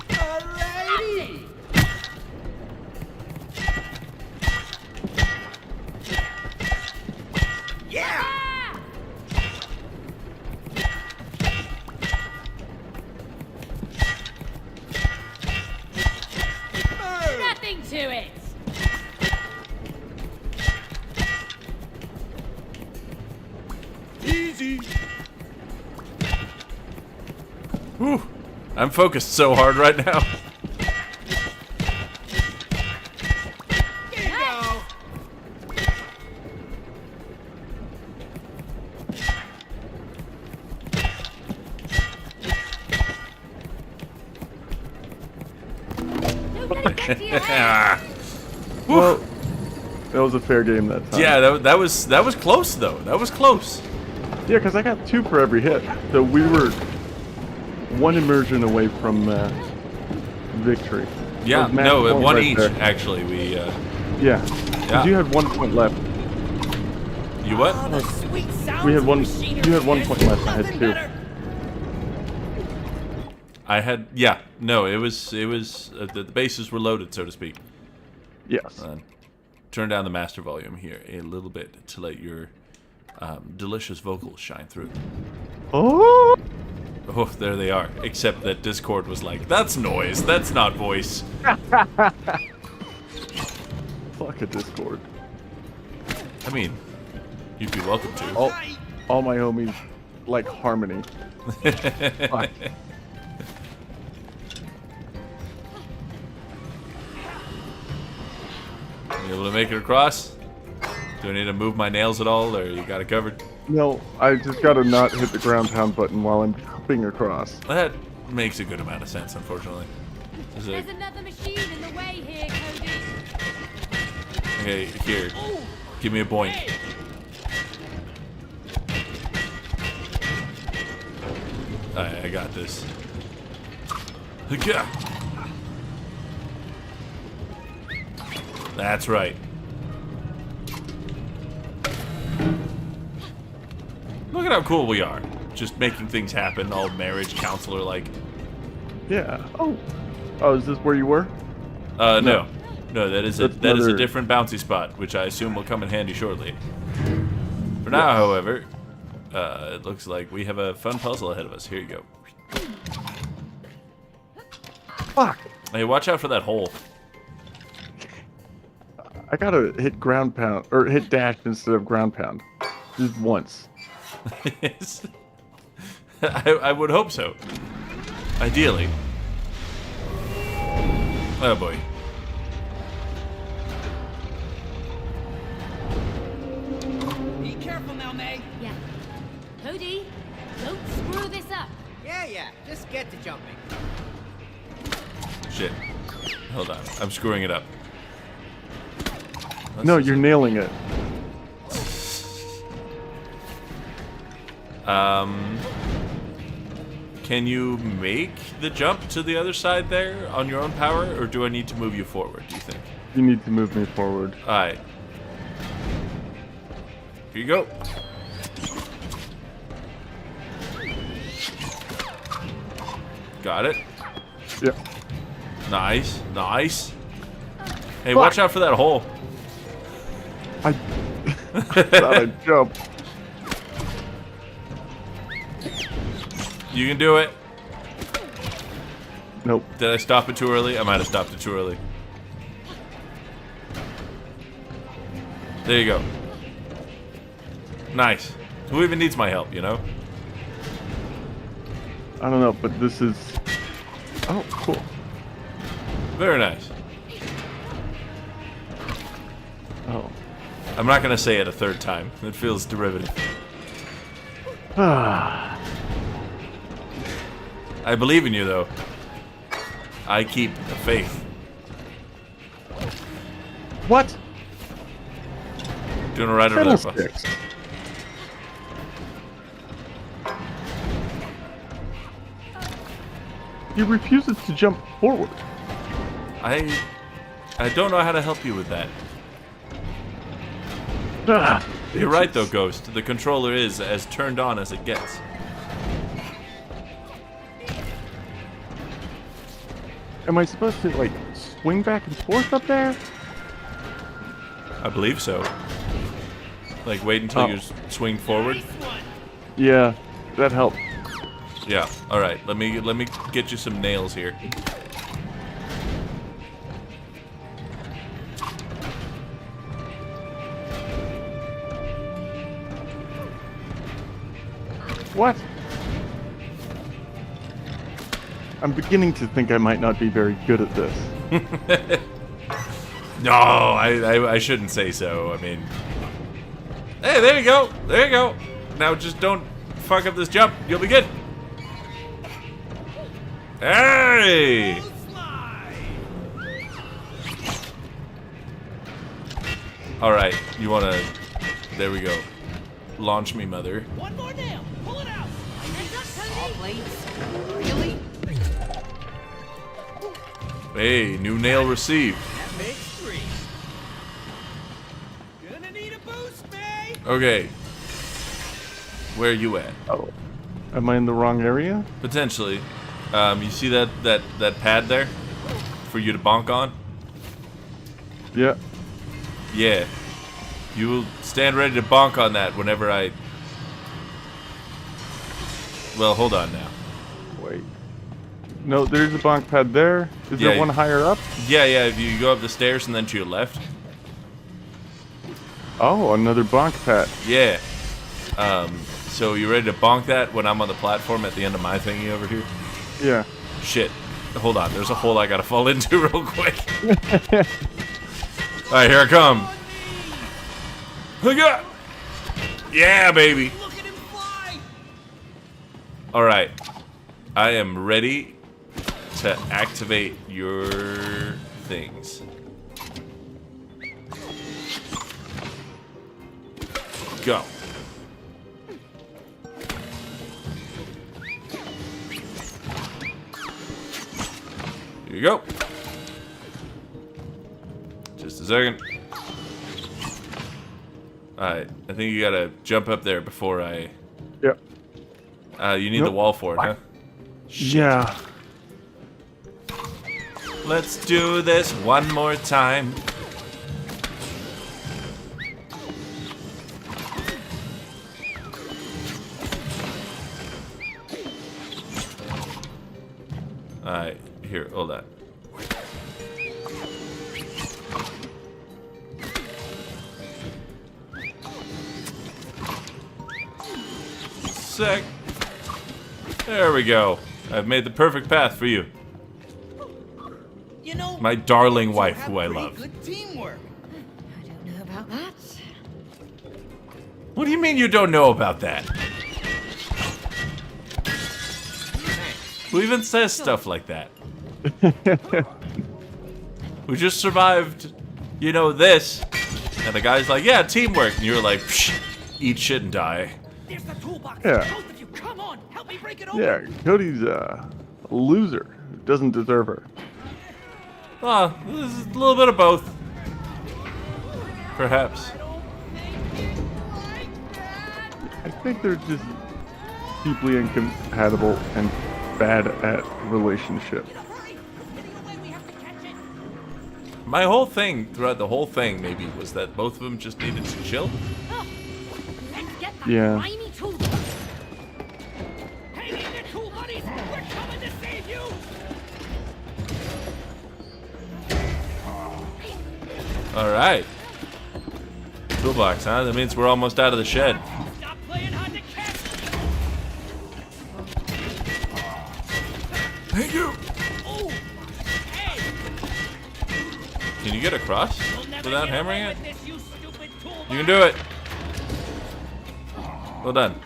Alrighty. Yeah. Move. Nothing to it. Easy. Whew. I'm focused so hard right now. Here you go. Don't let it get to your head. Ah. Well, that was a fair game that time. Yeah, that was close though. That was close. Yeah, because I got 2 for every hit. So we were 1 immersion away from victory. Yeah, That was match no, point one right each there. actually. We Yeah. Yeah. Because you had 1 point left. you what? Oh, the sweet sounds We had of one- machinery. you had 1 There's point left, I had nothing 2. better. I had no. It was the bases were loaded, so to speak. Yes. Turn down the master volume here a little bit to let your delicious vocals shine through. Oh! Oh, there they are. Except that Discord was like, that's noise, that's not voice. Fuck a Discord. I mean, you'd be welcome to. All my homies like harmony. Fuck. You able to make it across? Do I need to move my nails at all, or you got it covered? No, I just gotta not hit the ground pound button while I'm jumping across. That makes a good amount of sense, unfortunately. Is it- There's another machine in the way here, Cody. Okay, here. Give me a boink. Alright, I got this. Yeah. That's right. Look at how cool we are. Just making things happen, all marriage counselor like. Yeah. Oh, is this where you were? No. No, that is a That's that is a another- different bouncy spot, which I assume will come in handy shortly. For now, however, it looks like we have a fun puzzle ahead of us. Here you go. Fuck. Hey, watch out for that hole. I gotta hit ground pound, or hit dash instead of ground pound. Just once. I would hope so. Ideally. Oh boy. Be careful now, May. Yeah. Cody, don't screw this up. Yeah, just get to jumping. Shit. Hold on. I'm screwing it up. No, you're nailing it. Can you make the jump to the other side there on your own power, or do I need to move you forward, do you think? You need to move me forward. Alright. Here you go. Got it. Yep. Nice. Nice. Hey, watch out for that hole. I thought I'd jump. You can do it. Nope. Did I stop it too early? I might have stopped it too early. There you go. Nice. Who even needs my help, you know? I don't know, but this is... Oh, cool. Very nice. Oh. I'm not gonna say it a third time. It feels derivative. Ah. I believe in you, though. I keep the faith. What? Doing it right over there, boss. Fiddlesticks. He refuses to jump forward. I don't know how to help you with that. Ah, You're right, though, Ghost. The controller is as turned on as it gets. Am I supposed to, like, swing back and forth up there? I believe so. Like, wait until you swing forward. Yeah, that helped. Yeah. All right. Let me get you some nails here. What? I'm beginning to think I might not be very good at this. No, I shouldn't say so. I mean, hey, there you go. There you go. Now just don't fuck up this jump. You'll be good. Hey! All right. You wanna? There we go. Launch me, mother. One more nail. Pull it out. Really? Hey, new nail received. That makes 3. Gonna need a boost, mate. Okay. Where are you at? Oh. Am I in the wrong area? Potentially. You see that pad there? For you to bonk on? Yeah. Yeah. You will stand ready to bonk on that whenever I... Well, hold on now. Wait. No, there's a bonk pad there. Is Yeah, there one higher up? Yeah, if you go up the stairs and then to your left. Oh, another bonk pad. Yeah. So you ready to bonk that when I'm on the platform at the end of my thingy over here? Yeah. Shit. Hold on, there's a hole I gotta fall into real quick. Alright, here I come. Look up! Yeah, baby! Look at him fly. Alright. I am ready to activate your things. Go. Here you go. Just a second. Alright, I think you gotta jump up there before I... Yep. You need the Nope. wall for it, huh? Yeah. Let's do this one more time. Alright, here, hold on. Sick. There we go. I've made the perfect path for you. You know, My darling you wife, have who I pretty love. Good teamwork. I don't know about that. What do you mean you don't know about that? Who even says stuff like that? We just survived, you know, this. And the guy's like, yeah, teamwork. And you're like, psh, eat shit and die. There's the toolbox. Yeah. Both of you, come on, help me break it open. Yeah, Cody's a loser who doesn't deserve her. Oh, this is a little bit of both. Perhaps. I think they're just deeply incompatible and bad at relationship. My whole thing, throughout the whole thing, maybe, was that both of them just needed to chill. Let's get that Yeah. grimy tool. Hang in there, cool buddies! We're coming to save you! Alright. Toolbox, huh? That means we're almost out of the shed. Stop playing hard to catch! Thank you! Oh! Hey! Can you get across You'll never without get hammering away it? with this, you stupid toolbox. You can do it! Well done.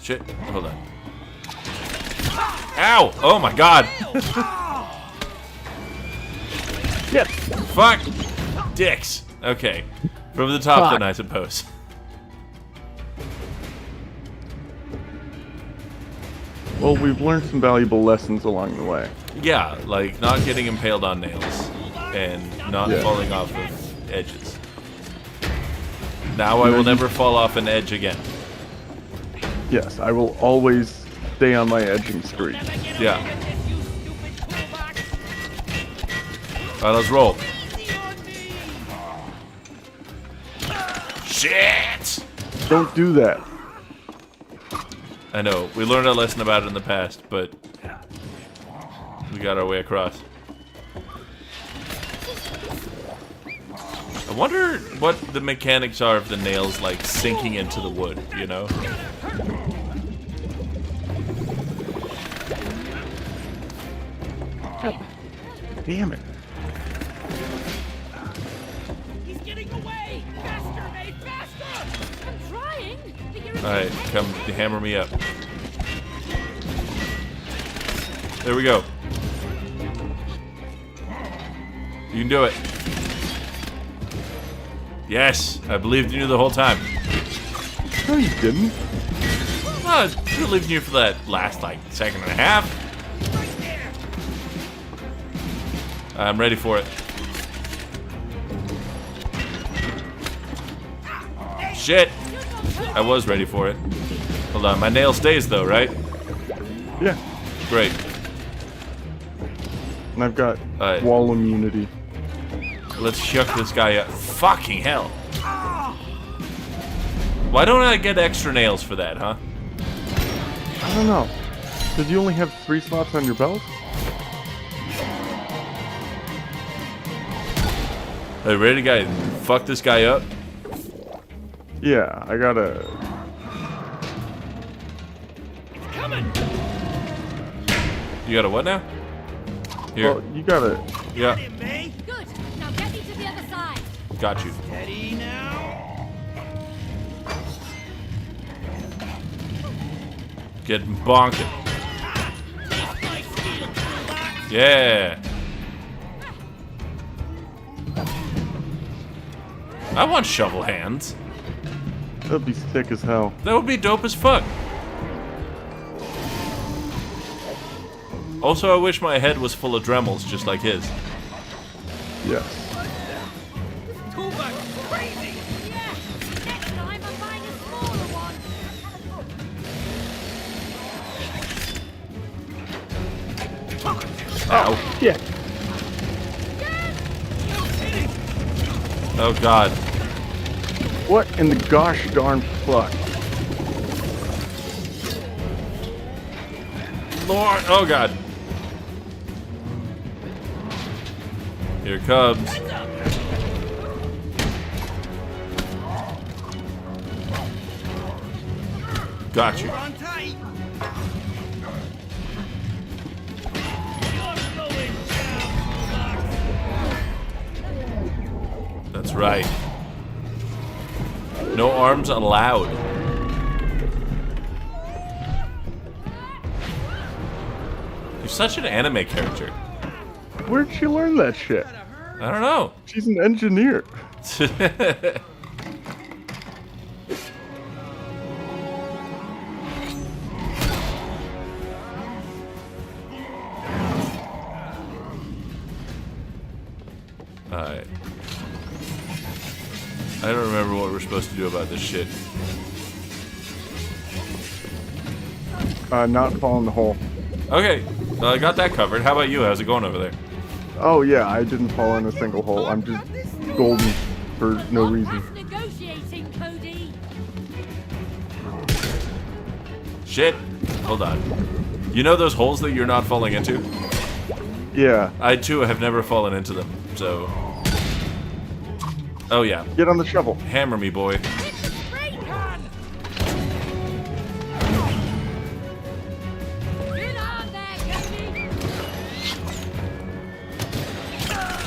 Shit. Hold on. Ow! Oh my god! Yes. Fuck! Dicks! Okay. From the top Fuck. then, I suppose. Well, we've learned some valuable lessons along the way. Yeah, like not getting impaled on nails and not Yeah. falling off of edges. Now I will never fall off an edge again. Yes, I will always stay on my edging streak. Never get Yeah. away with this, you stupid toolbox. Alright, let's roll. Easy on me! Shit! Don't do that. I know, we learned a lesson about it in the past, but we got our way across. I wonder what the mechanics are of the nails, like, sinking into the wood, you know? Damn it. He's getting away! Faster, mate! Faster! I'm trying, but you're in Alright, the come hammer me up. There we go. You can do it. Yes, I believed in you the whole time. No, you didn't. Well, I believed in you for that last, like, second and a half. I'm ready for it. Shit! I was ready for it. Hold on, my nail stays though, right? Yeah. Great. And I've got Alright. wall immunity. Let's shuck this guy up. Fucking hell. Why don't I get extra nails for that, huh? I don't know. Did you only have 3 slots on your belt? Hey, ready to fuck this guy up? Yeah, I gotta... Coming! You got a what now? Here. Well, you gotta... Yeah, Him, May! Good. Now get me to the other side. got you. Steady now! Getting bonking. Taste my steel, toolbox! Yeah. I want shovel hands. That'd be sick as hell. That would be dope as fuck. Also, I wish my head was full of Dremels just like his. Yes. Toolbox is crazy! Yeah. Next time I'm buying a smaller one. Ow. Yeah. Oh god. What in the gosh darn fuck? Lord. Oh god. Here it comes. Got you. On tight! You're going down, toolbox! That's right. No arms allowed. You're such an anime character. Where'd she learn that shit? I don't know. She's an engineer. Alright. I don't remember what we're supposed to do about this shit. Not fall in the hole. Okay, I got that covered. How about you? How's it going over there? Oh yeah, I didn't fall in a single hole. I'm just golden for no reason. That's negotiating, Cody. Shit. Hold on. You know those holes that you're not falling into? Yeah. I too have never fallen into them, so... Oh yeah. Get on the shovel. Hammer me, boy. Spray can. Get on there, Cody.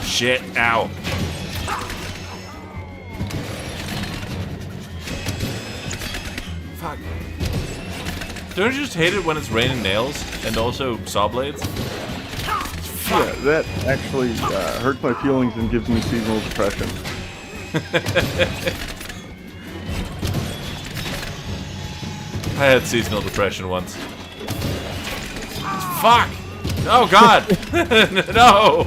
Shit. Ow. Fuck. Don't you just hate it when it's raining nails and also saw blades? Yeah, that actually hurts my feelings and gives me seasonal depression. I had seasonal depression once. Fuck! Oh god! No!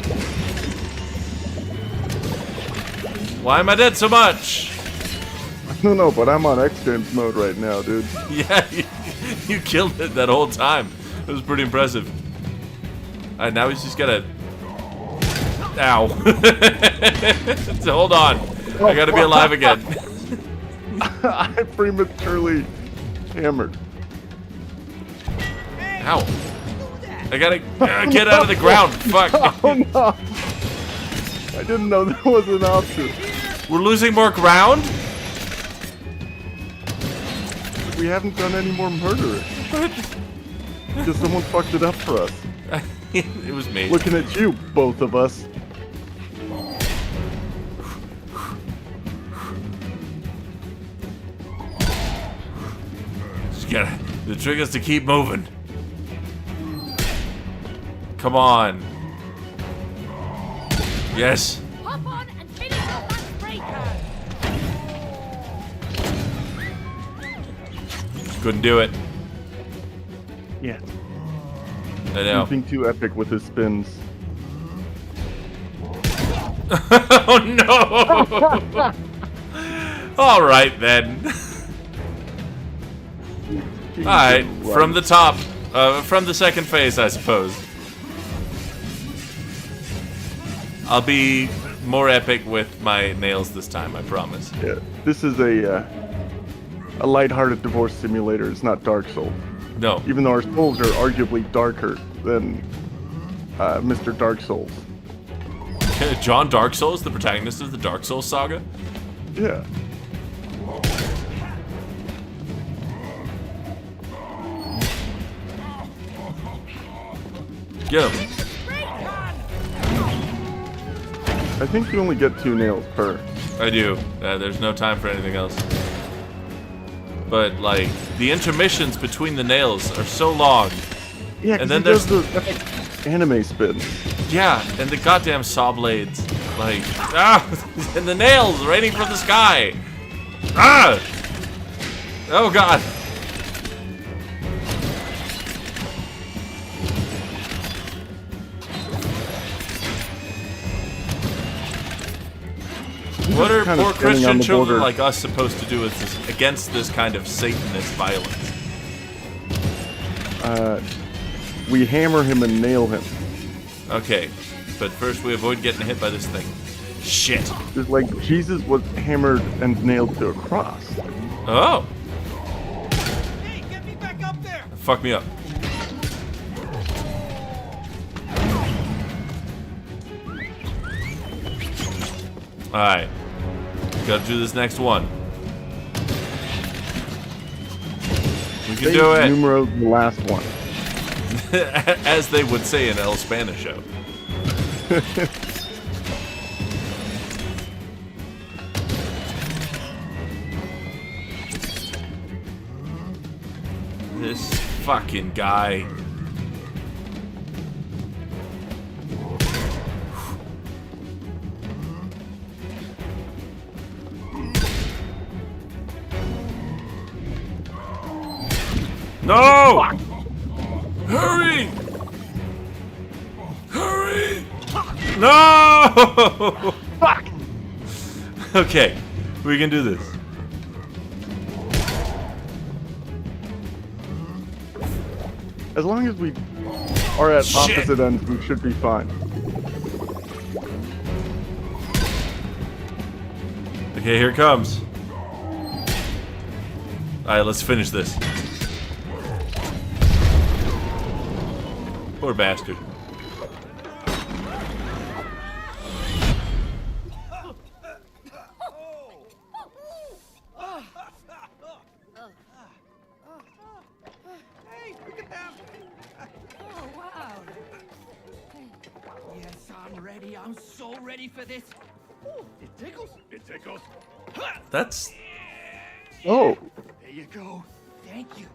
Why am I dead so much? I don't know, but I'm on X-Games mode right now, dude. Yeah, you killed it that whole time. It was pretty impressive. Alright, now he's just gotta... Ow. So, hold on. I gotta be alive again. I prematurely hammered. Ow. I gotta get out of the ground. Fuck. Oh no! I didn't know that was an option. We're losing more ground? We haven't done any more murder. Just someone fucked it up for us. It was me. Looking at you, both of us. Just gotta... The trick is to keep moving. Come on. Yes. Hop on and finish off that spray can. Couldn't do it. Yeah. I know. He's being too epic with his spins. Oh no! Alright then. Alright, from the top. From the second phase, I suppose. I'll be more epic with my nails this time, I promise. Yeah, this is a lighthearted divorce simulator. It's not Dark Souls. No. Even though our souls are arguably darker than Mr. Dark Souls. John Dark Souls, the protagonist of the Dark Souls saga? Yeah. Get him. I think you only get 2 nails per. I do. There's no time for anything else. But, like, the intermissions between the nails are so long. Yeah, and then he does there's the epic anime spins. Yeah, and the goddamn saw blades. Like, and the nails raining from the sky. Ah! Oh god. What are kind of poor standing on Christian the children border. like us supposed to do with this, against this kind of Satanist violence? We hammer him and nail him. Okay, but first we avoid getting hit by this thing. Shit. Just like Jesus was hammered and nailed to a cross. Oh. Hey, get me back up there! Fuck me up. Alright. Gotta do this next one. We can do it. Numero the last one. As they would say in El Spanisho. This fucking guy. No! Hurry! Hurry! No! Okay, we can do this. As long as we are at Shit. opposite ends, we should be fine. Okay, here it comes. Alright, let's finish this. Poor bastard. Hey, look at them. Oh, wow. Yes, I'm ready. I'm so ready for this. Ooh, it tickles. It tickles. That's... Oh, There you go. Thank you.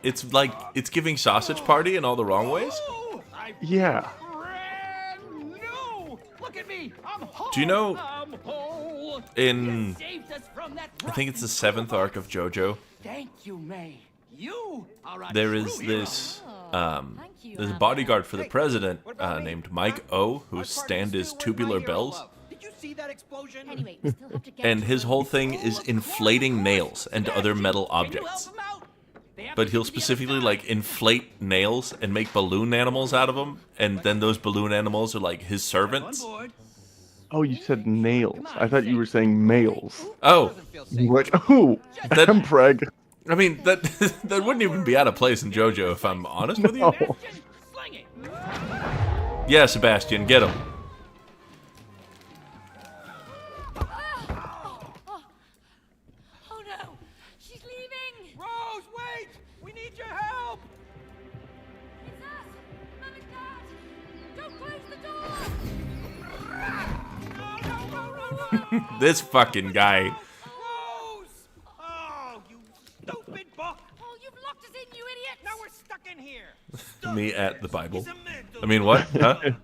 It's like, it's giving Sausage Party in all the wrong ways. Oh, I'm yeah. brand new. Look at me. I'm whole. Do you know I'm whole. in... You saved us from that I think it's the rotten 7th arc of JoJo. Thank you, May. You are a There is true this Thank you, there's a Abby. bodyguard for the president what about me? named Mike O, whose stand is tubular bells, Did you see that explosion? Anyway, we still have to get and to his Rose. whole thing is inflating nails and other metal objects. But he'll specifically like inflate nails and make balloon animals out of them, and then those balloon animals are like his servants. Oh, you said nails. I thought you were saying males. Oh, Like, oh, That- I'm preg. I mean that that wouldn't even be out of place in JoJo if I'm honest with you. Oh. Sling it. Yeah, Sebastian, get him. Oh no, she's leaving. Rose, wait! We need your help! It's us, Mum and Dad. Don't close the door. This fucking guy. Rose! Oh, you stupid buck! Oh, you've locked us in, you idiot. Now we're stuck in here. Me at the Bible. It's a mental I mean, what? Huh? If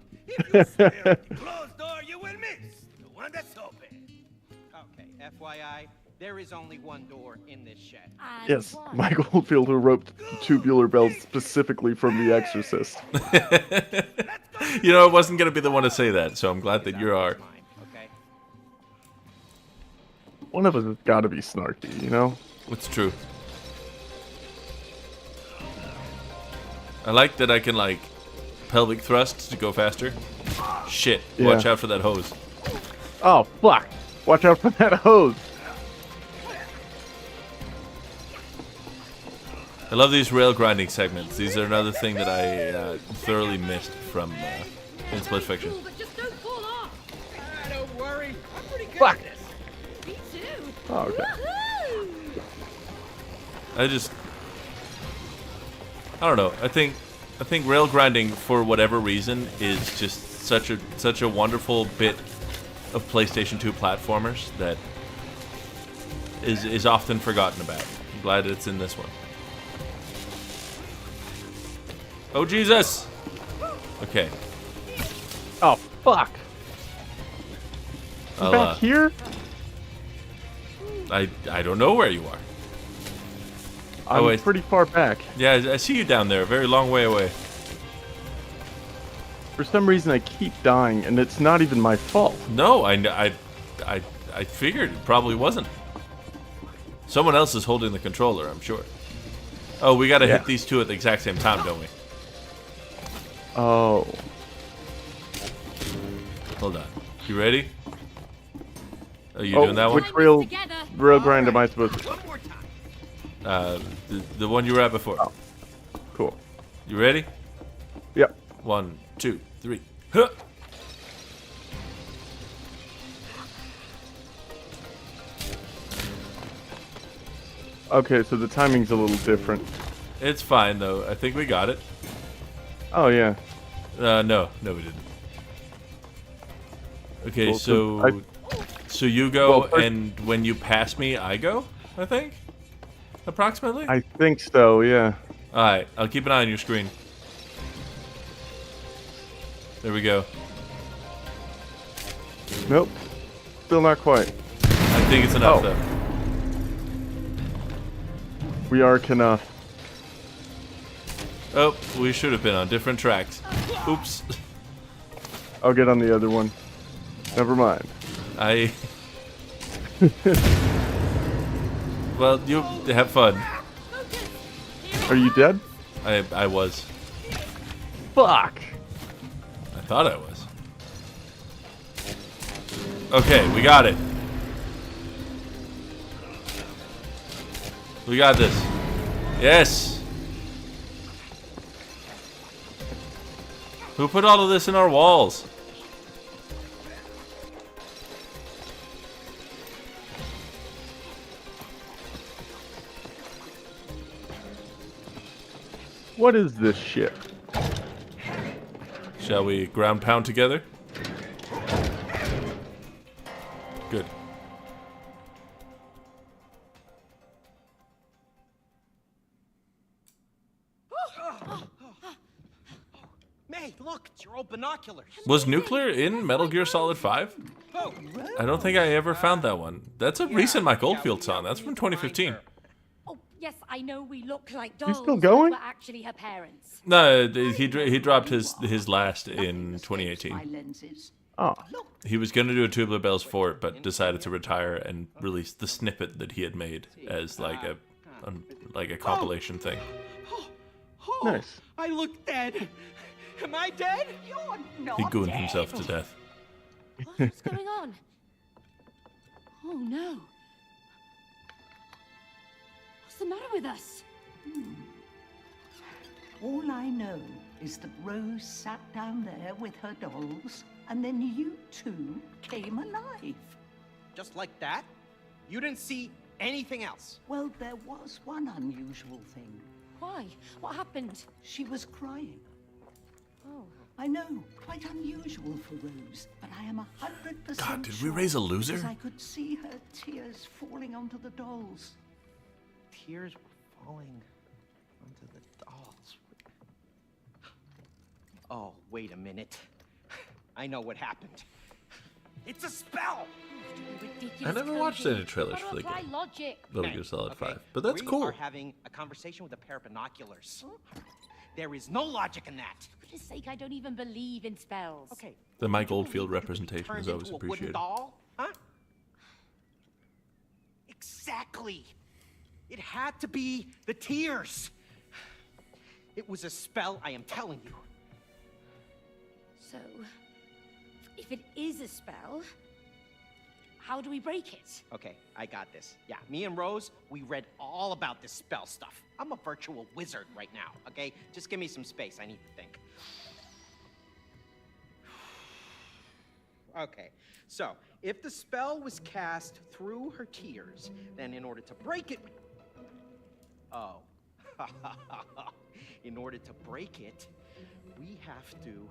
you stare at the closed door, you will miss the one that's open. Okay, FYI, there is only one door in this shed. And Yes, one. Mike Oldfield, who wrote tubular bells specifically from The Exorcist. You know, I wasn't gonna be the one to say that, so I'm glad that you are. Mine, okay? One of us has got to be snarky, you know? It's true. I like that I can like pelvic thrust to go faster. Shit! Yeah. Watch out for that hose. Oh, fuck! Watch out for that hose! I love these rail grinding segments. These are another thing that I thoroughly missed from in Split Fiction. Cool, but just don't fall off. Don't worry, I'm pretty good Fuck. at this. Me too. Oh, okay. Woohoo! I don't know. I think rail grinding for whatever reason is just such a wonderful bit of PlayStation 2 platformers that is often forgotten about. I'm glad it's in this one. Oh Jesus! Okay. Oh, fuck! I'll, Back here? I don't know where you are. I'm wait. pretty far back. Yeah, I see you down there, a very long way away. For some reason, I keep dying, and it's not even my fault. No, I figured it probably wasn't. Someone else is holding the controller, I'm sure. Oh, we gotta Yeah. hit these two at the exact same time, don't we? Oh. Hold on. You ready? Are you Oh, doing that one? which rail, Together. rail grind am I supposed to... One more time. The one you were at before. Oh. Cool. You ready? Yep. 1, 2, 3. Huh! Okay, so the timing's a little different. It's fine though. I think we got it. Oh, yeah. No, we didn't. Okay, Well, so so you go, Well, first- and when you pass me, I go. I think, approximately. I think so, yeah. All right, I'll keep an eye on your screen. There we go. Nope. Still not quite. I think it's enough Oh. though. We are enough. Oh, we should have been on different tracks. Oops. I'll get on the other one. Never mind. I Well, you have fun. Are you dead? I was. Fuck. I thought I was. Okay, we got it. We got this. Yes. Who put all of this in our walls? What is this shit? Shall we ground pound together? Good. May, look, it's your old binoculars. Was nuclear in Metal Gear Solid 5? Oh, I don't think I ever found that one. That's a recent Mike Oldfield song. That's from 2015. Oh, yes, I know we look like dolls. still going? But we're actually her parents. No, he dropped his last in 2018. Oh. He was going to do a Tubular Bells for it, but decided to retire and release the snippet that he had made as like a compilation thing. Nice. I look dead. Am I dead? You're not He gooned dead. himself to death. What's going on? Oh, no. What's the matter with us? All I know is that Rose sat down there with her dolls, and then you two came alive. Just like that? You didn't see anything else? Well, there was one unusual thing. Why? What happened? She was crying. Oh. I know, quite unusual for Rose, but I am 100% God, did we sure raise a loser? because I could see her tears falling onto the dolls. Tears were falling onto the dolls. Oh, wait a minute. I know what happened. It's a spell! I never watched any trailers for the Apply game. logic. Metal Gear Solid Okay, 5. But that's we cool. are having a conversation with a pair of binoculars. There is no logic in that. For goodness sake, I don't even believe in spells. Okay. The Mike you Oldfield believe you could be representation turned is always into a wooden appreciated. doll? Huh? Exactly. It had to be the tears. It was a spell, I am telling you. So, if it is a spell, how do we break it? Okay, I got this. Yeah, me and Rose, we read all about this spell stuff. I'm a virtual wizard right now, okay? Just give me some space. I need to think. Okay, so if the spell was cast through her tears, then in order to break it... Oh. In order to break it, we have to...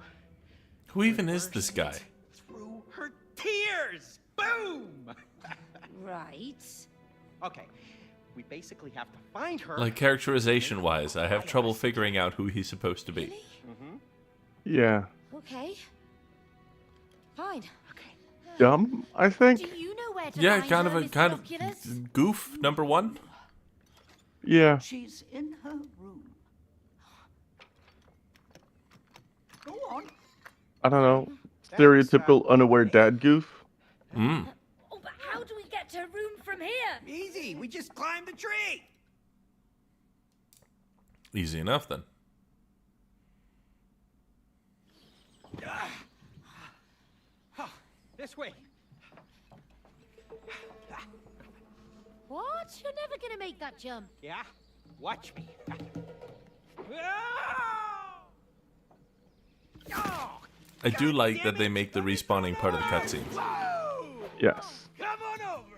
Who even is this guy? reverse it through her tears! Boom! Right. Okay, we basically have to find her. Like characterization wise, I have trouble figuring out who he's supposed to be. Really? Yeah. Okay. Fine. Okay. Dumb, I think. Do you know where to Yeah, find kind her, of a Mr. kind Oculus? of goof number one. Yeah. She's in her room. Go on. I don't know. Stereotypical unaware dad goof. Mm. Oh, but how do we get to her room from here? Easy, we just climbed the tree. Easy enough then. This way. What? You're never gonna make that jump. Yeah? Watch me. I do like that they make the respawning part of the cutscenes. Yes. Come on over.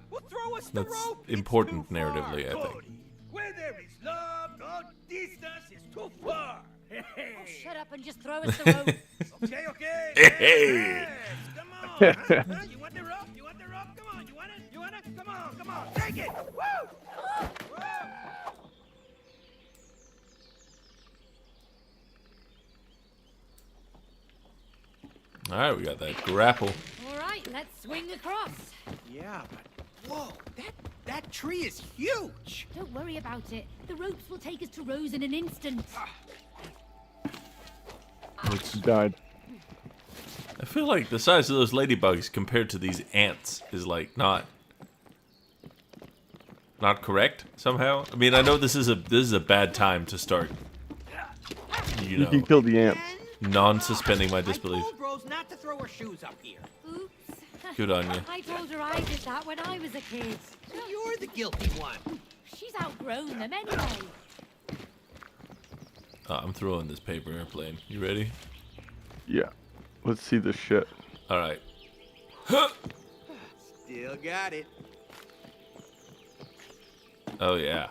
Well, throw us the That's rope. important It's too far, narratively, I think. Cody, where there is love, no distance is too far. Oh, shut up and just throw us the rope. Okay, okay. Hey. Yes, come on. Huh? You want the rope? You want the rope? Come on. You want it? You want it? Come on, come on. Take it. Woo! Woo! All right, we got that grapple. All right, let's swing across. Yeah, but whoa, that tree is huge. Don't worry about it. The ropes will take us to Rose in an instant. She died. I feel like the size of those ladybugs compared to these ants is like not correct somehow. I mean, I know this is a bad time to start. You You can know, kill the ants. non-suspending my disbelief. I told Rose not to throw her shoes up here. Oops. Good on you. I told her I did that when I was a kid. You're the guilty one. She's outgrown them anyway. I'm throwing this paper airplane. You ready? Yeah. Let's see this shit. All right. Still got it. Oh yeah.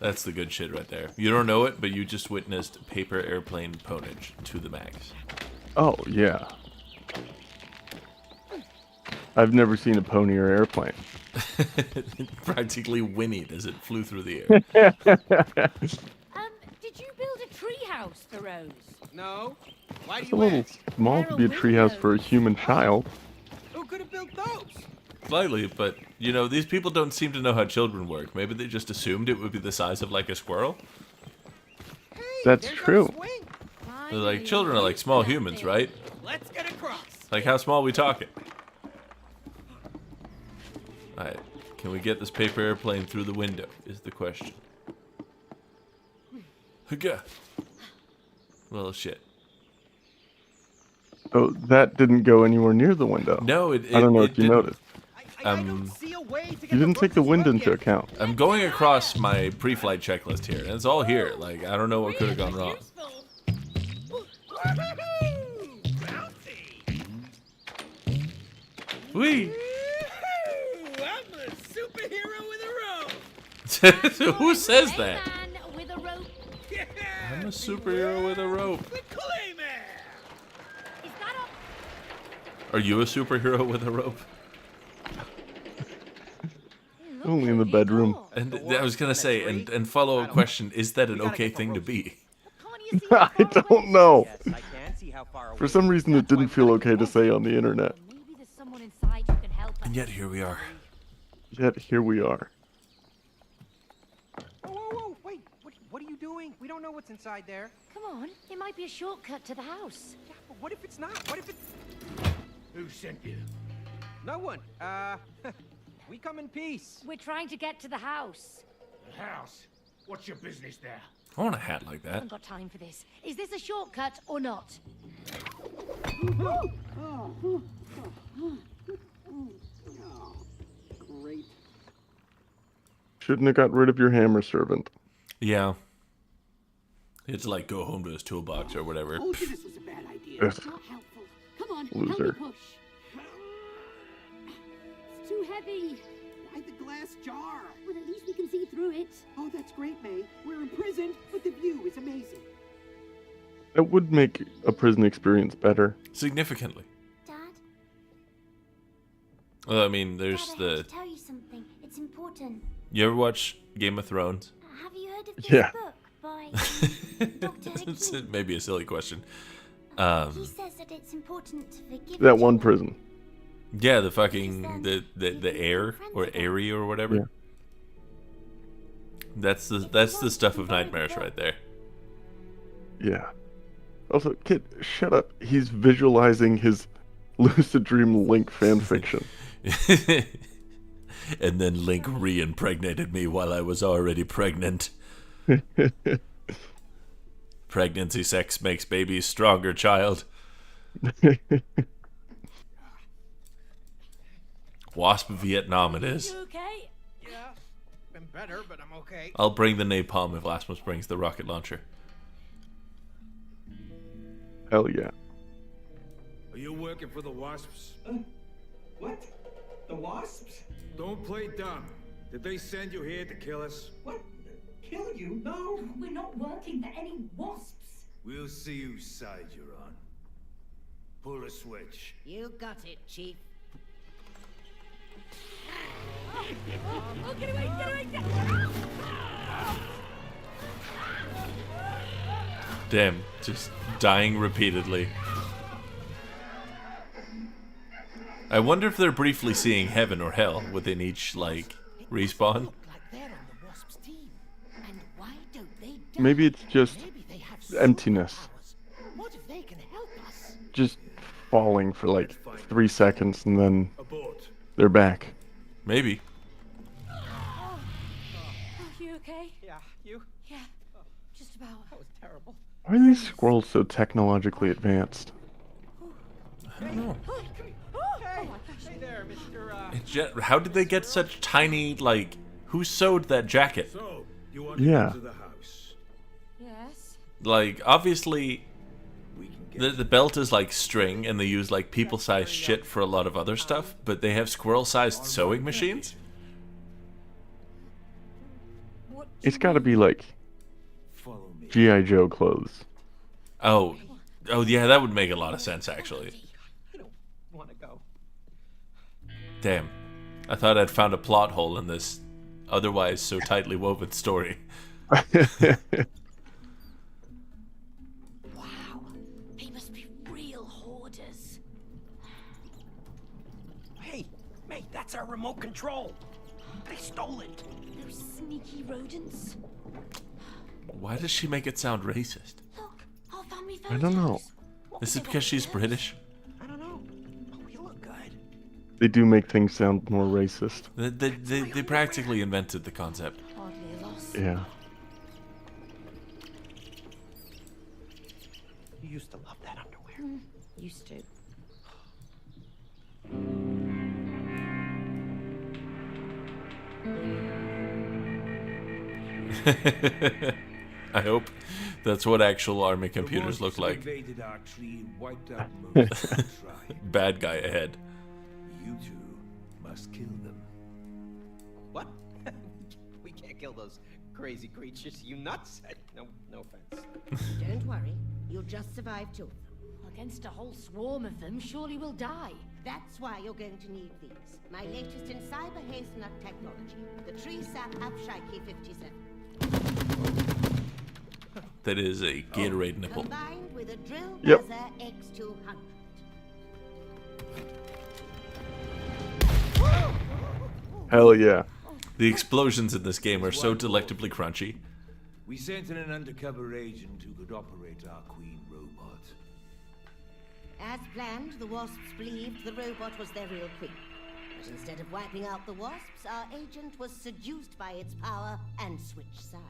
That's the good shit right there. You don't know it, but you just witnessed paper airplane ponage to the max. Oh, yeah. I've never seen a pony or airplane. Practically whinnied as it flew through the air. Did you build a tree house for Rose? No. Why do It's a you little ask? small to be a treehouse for a human child. Who could have built those? Slightly, but you know, these people don't seem to know how children work. Maybe they just assumed it would be the size of like a squirrel. Hey, That's there's our true. swing. They're like, children are like small humans, right? Let's get across. Like, how small are we talking? Alright, can we get this paper airplane through the window, is the question. Hugga. Well, shit. Oh, that didn't go anywhere near the window. No, I don't know if you didn't. noticed. I don't see a way to get You didn't take the wind Roses into up account. I'm going across my pre-flight checklist here, and it's all here. Like, I don't know what could have gone wrong. Woohoo! Bouncy! Whee! Woohoo! I'm a superhero with a rope. Who says that? Man with a rope. Yeah, I'm a superhero with a rope. the Clayman. Is that a... Are you a superhero with a rope? Only in the bedroom. And I was gonna say, and follow-up question, is that an okay thing to be? Can't you see how I far away don't know. Yes, I can see how far away. For some reason, it didn't feel okay to say on the internet. Maybe there's someone inside who can help us. And yet here we are. Yet here we are. Whoa, whoa, whoa! Wait, what are you doing? We don't know what's inside there. Come on, it might be a shortcut to the house. Yeah, but what if it's not? What if it's... Who sent you? No one. We come in peace. We're trying to get to the house. The house? What's your business there? I want a hat like I that. haven't got time for this. Is this a shortcut or not? Great. Shouldn't have got rid of your hammer servant. Yeah. He had to like go home to his toolbox or whatever. Told you this was a bad idea. Ugh, Not helpful. Come on, Loser. help me push. It's too heavy. Why the glass jar? Well, at least we can see through it. Oh, that's great, May. We're imprisoned, but the view is amazing. That would make a prison experience better. Significantly. Dad? Well, I mean, there's Dad, I have the... to tell you something. It's important. You ever watch Game of Thrones? Have you heard of this Yeah. book by Dr. It's Hakim? maybe a silly question. He says that it's important to forgive That each one other. prison. Yeah, the fucking... The air or airy or whatever. Yeah. That's the stuff of nightmares right there. Yeah. Also, kid, shut up. He's visualizing his lucid dream Link fanfiction. And then Link re-impregnated me while I was already pregnant. Pregnancy sex makes babies stronger, child. Wasp Vietnam it is. You okay? Yeah, been better, but I'm okay. I'll bring the napalm if Lasmus brings the rocket launcher. Hell yeah. Are you working for the Wasps? What? The wasps? Don't play dumb. Did they send you here to kill us? What? Kill you? No. We're not working for any wasps. We'll see whose side you're on. Pull a switch. You got it, Chief. Oh, get away, get away, get Damn, just dying repeatedly. I wonder if they're briefly seeing heaven or hell within each, like, respawn. Look like they're on the wasps' team. And why don't they die? Maybe it's just Maybe they have emptiness. superpowers. What just falling for like 3 seconds and then Abort. they're back. Maybe. Are you okay? Yeah, you? Yeah, just about. That was terrible. Why are these squirrels so technologically advanced? I don't know. Hey there, Mr. How did they get such tiny, like, who sewed that jacket? So, you want to Yeah. go to the house? Yes. Like, obviously, We can get the belt is like string, and they use like people-sized shit for a lot of other stuff, but they have squirrel-sized sewing machines? What? It's got to be like follow me. G.I. Joe clothes. Oh, yeah, that would make a lot of sense, actually. I don't want to go. Damn. I thought I'd found a plot hole in this otherwise so tightly woven story. Wow. They must be real hoarders. Hey, mate, that's our remote control. They stole it. Those sneaky rodents. Why does she make it sound racist? Look, our family I don't know. photos. Is it because she's British? I don't know. But we look good. They do make things sound more racist. They practically invented the concept. Hardly a loss. Yeah. You used to love that underwear. Used to. I hope that's what actual army computers The look wasps like. invaded our tree and wiped out most of the tribe. Bad guy ahead. You two must kill them. What? We can't kill those crazy creatures. You nuts? No offense. Don't worry, you'll just survive 2 of them. Against a whole swarm of them, surely we'll die. That's why you're going to need these. My latest in cyber hazelnut technology, the tree sap Abshiki 57. That is a Gatorade nipple. Combined with a drill Yep. buzzer X200. Hell yeah. The explosions in this game are so delectably crunchy. We sent in an undercover agent who could operate our queen robot. As planned, the wasps believed the robot was their real queen. But instead of wiping out the wasps, our agent was seduced by its power and switched sides.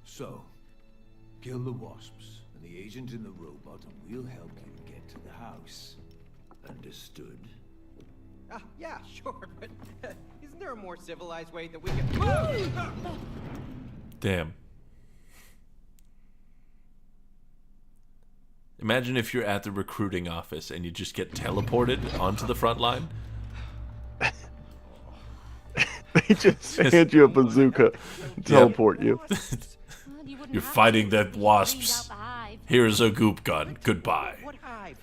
So, kill the wasps and the agent in the robot, and we'll help you get to the house. Understood? Yeah, sure, but isn't there a more civilized way that we can... Damn. Imagine if you're at the recruiting office and you just get teleported onto the front line. They just hand you a bazooka and teleport you. You're fighting the wasps. Here's a goop gun. Goodbye. What hive?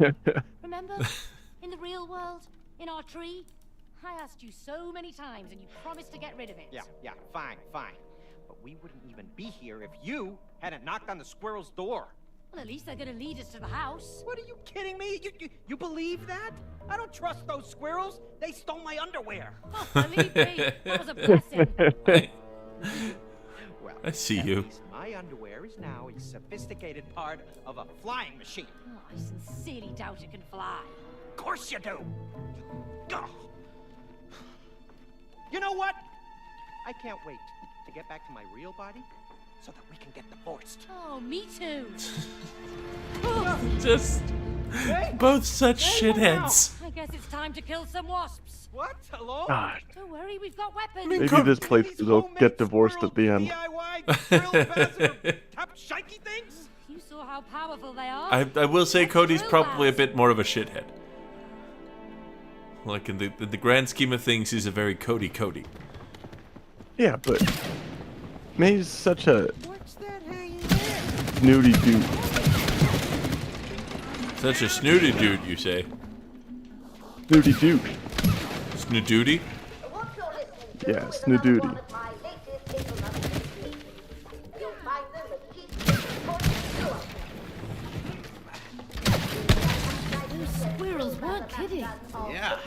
Remember? In the real world? In our tree? I asked you so many times and you promised to get rid of it. Yeah, fine. But we wouldn't even be here if you hadn't knocked on the squirrel's door. Well, at least they're gonna lead us to the house. What, are you kidding me? You believe that? I don't trust those squirrels. They stole my underwear. Oh, believe me, that was a blessing. Well, I see at you. least my underwear is now a sophisticated part of a flying machine. Oh, I sincerely doubt it can fly. Of course you do. Ugh. You know what? I can't wait to get back to my real body so that we can get divorced. Oh, me too. Just both such shitheads. I guess it's time to kill some wasps. What? Hello? God. Don't worry, we've got weapons. Maybe this place will get divorced at the end. DIY drill buzzer top shikey things? You saw how powerful they are. I will say Cody's probably a bit more of a shithead. Like in the grand scheme of things, he's a very Cody. Yeah, but May's such a What's that hanging there? snooty dude. Such a snooty dude, you say? Snooty dude. Snoodoody? Yeah, snoodoody. Those squirrels weren't kidding. Yeah.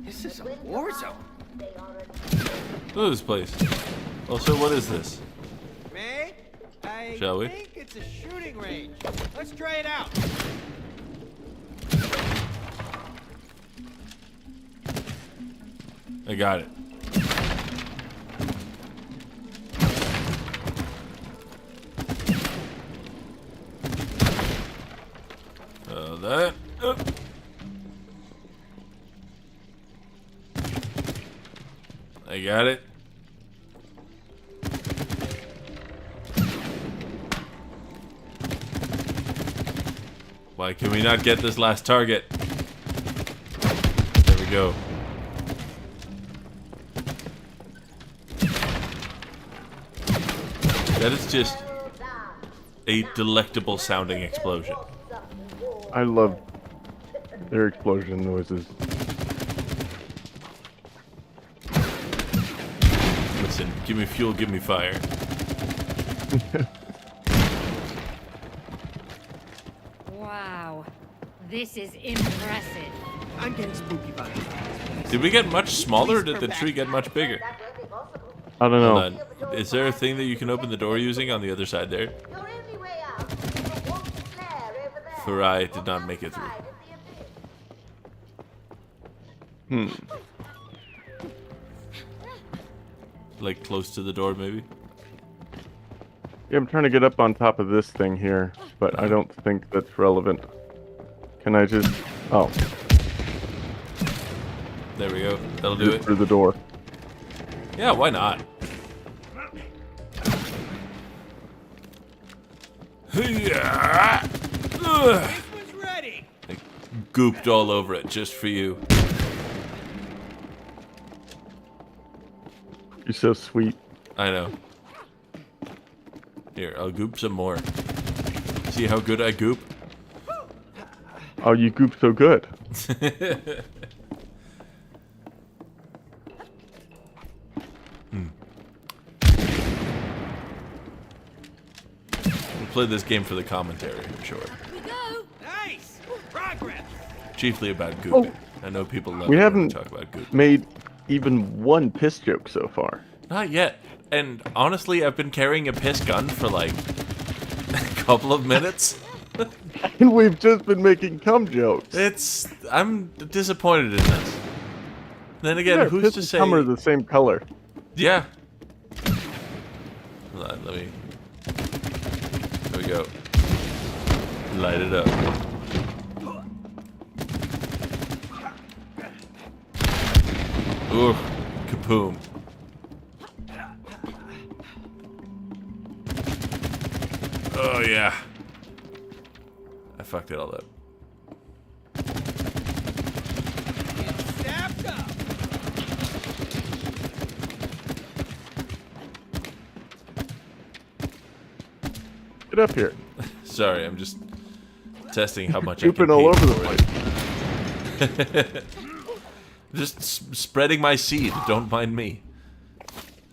This is a war zone. Look at this place. Also, what is this? May? I Shall we? think it's a shooting range. Let's try it out. I got it. That. I got it. Why can we not get this last target? There we go. That is just a delectable sounding explosion. I love their explosion noises. Listen, give me fuel, give me fire. Wow, this is impressive. I'm getting spooky vibes. Did we get much smaller or did the tree get much bigger? I don't know. Hold on. Is there a thing that you can open the door using on the other side there? For I did not make it through. Like close to the door, maybe? Yeah, I'm trying to get up on top of this thing here, but I don't think that's relevant. Can I just... Oh. There we go. That'll do it. Through the door. Yeah, why not? Yeah. This was ready. I gooped all over it just for you. You're so sweet. I know. Here, I'll goop some more. See how good I goop? Oh, you goop so good. We'll play this game for the commentary, I'm sure. We go. Nice. Progress. Chiefly about gooping. I know people love We it when haven't talk about gooping. made even one piss joke so far. Not yet. And honestly, I've been carrying a piss gun for like a couple of minutes. And we've just been making cum jokes. I'm disappointed in this. Then again, Yeah, who's piss to and say? cum are the same color. Yeah. Hold on, let me. There we go. Light it up. Ooh, kaboom. Oh yeah. I fucked it all up. Snapped up. Get up here. Sorry, I'm just testing how much I can Pooping all pay over the for place. it. Just spreading my seed. Don't mind me.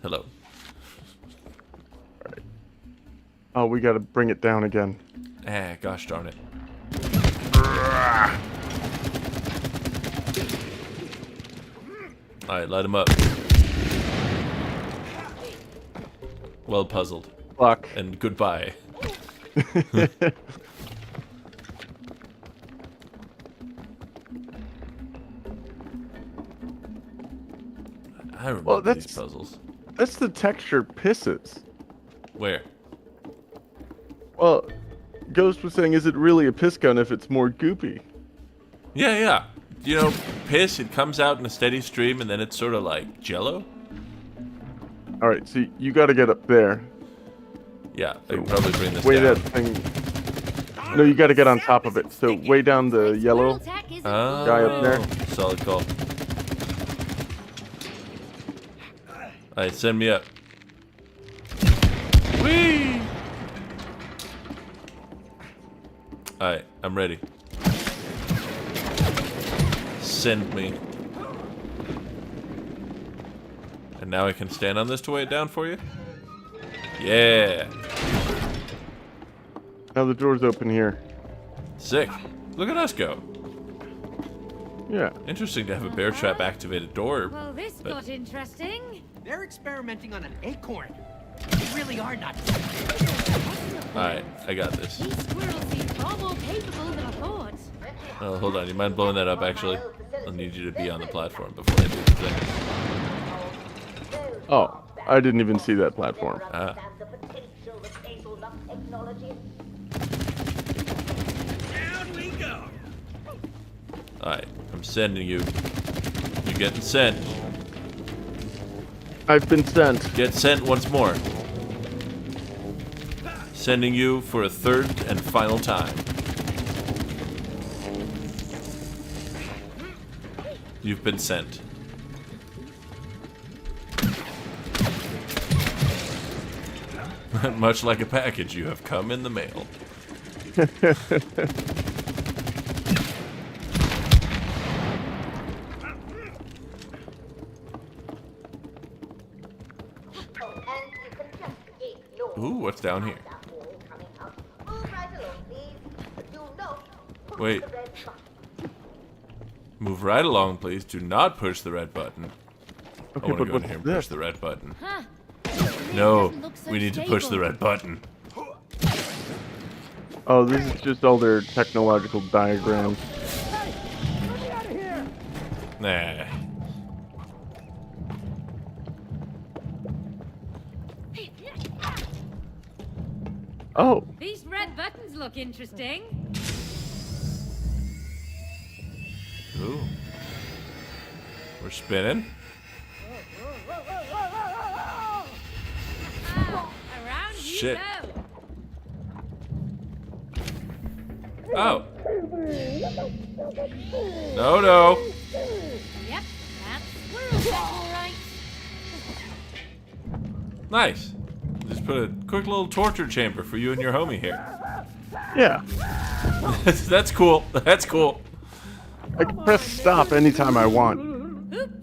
Hello. Oh, we gotta bring it down again. Ah, gosh darn it. Alright, light him up. Well puzzled. Fuck. And goodbye. I remember Well, these puzzles. That's the texture pisses. Where? Well, Ghost was saying, is it really a piss gun if it's more goopy? Yeah, yeah. You know, piss, it comes out in a steady stream and then it's sort of like jello. Alright, so you gotta get up there. Yeah, I can probably bring this Way down. that thing... No, you gotta get on top of it. So way down the yellow guy up there. Solid call. Alright, send me up. Whee! Alright, I'm ready. Send me. And now I can stand on this to weigh it down for you? Yeah. Now the door's open here. Sick. Look at us go. Yeah. Interesting to have a bear trap activated door. Well, this but- got interesting. They're experimenting on an acorn. They really are nuts. Alright, I got this. These squirrels seem far more capable than I thought. Oh, hold on. You mind blowing that up, actually? I'll need you to be on the platform before I do the thing. Oh, I didn't even see that platform. Ah. Down we go. Alright, I'm sending you. You're getting sent. I've been sent. Get sent once more. Sending you for a third and final time. You've been sent. Much like a package, you have come in the mail. Ooh, what's down here? Wait. Move right along, please. Do not push the red button. Okay, I want to but go in what's here and this? push the red button. Huh. No, Doesn't look so we need to push the stable. red button. Oh, this is just all their technological diagrams. Nah. Oh, These red buttons look interesting. Ooh. We're spinning. Around Shit. you go. Oh. No, no. Yep, that's squirrel check, all right. Nice. Just put a quick little torture chamber for you and your homie here. yeah. That's cool. That's cool. I can press stop anytime I want. Oops.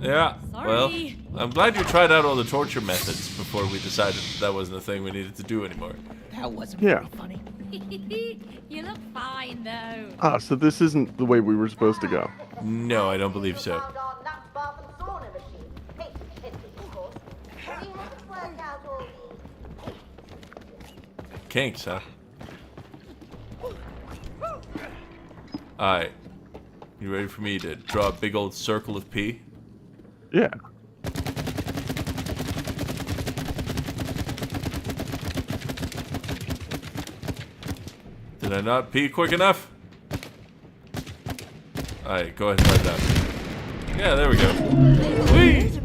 Yeah. Well, Sorry. I'm glad you tried out all the torture methods before we decided that wasn't a thing we needed to do anymore. That wasn't Yeah. very funny. You look fine, though. Ah, so this isn't the way we were supposed to go. No, I don't believe so. Kinks, huh? Alright. You ready for me to draw a big old circle of pee? Yeah. Did I not pee quick enough? Alright, go ahead and let it out. Yeah, there we go. Whee!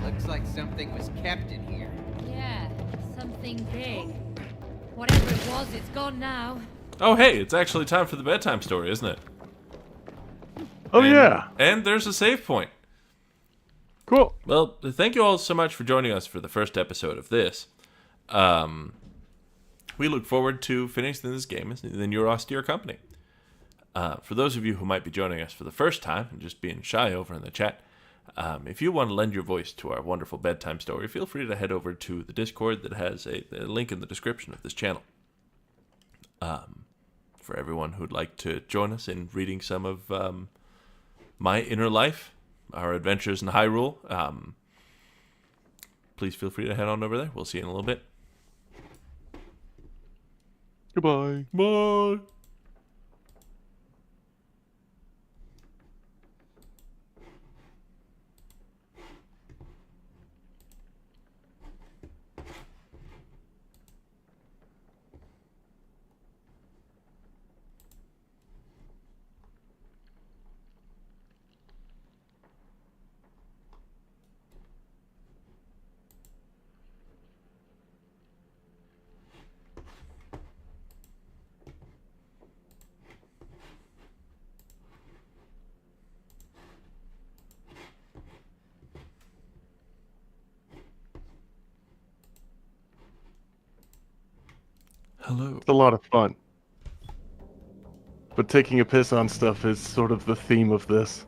Looks like something was kept in here. Yeah, something big. Whatever it was, it's gone now. Oh, hey, it's actually time for the bedtime story, isn't it? Oh, yeah. And there's a save point. Cool. Well, thank you all so much for joining us for the first episode of this. We look forward to finishing this game in your austere company. For those of you who might be joining us for the first time and just being shy over in the chat, if you want to lend your voice to our wonderful bedtime story, feel free to head over to the Discord that has a link in the description of this channel. For everyone who'd like to join us in reading some of my inner life, our adventures in Hyrule, please feel free to head on over there. We'll see you in a little bit. Goodbye. Bye. Hello. It's a lot of fun. But taking a piss on stuff is sort of the theme of this.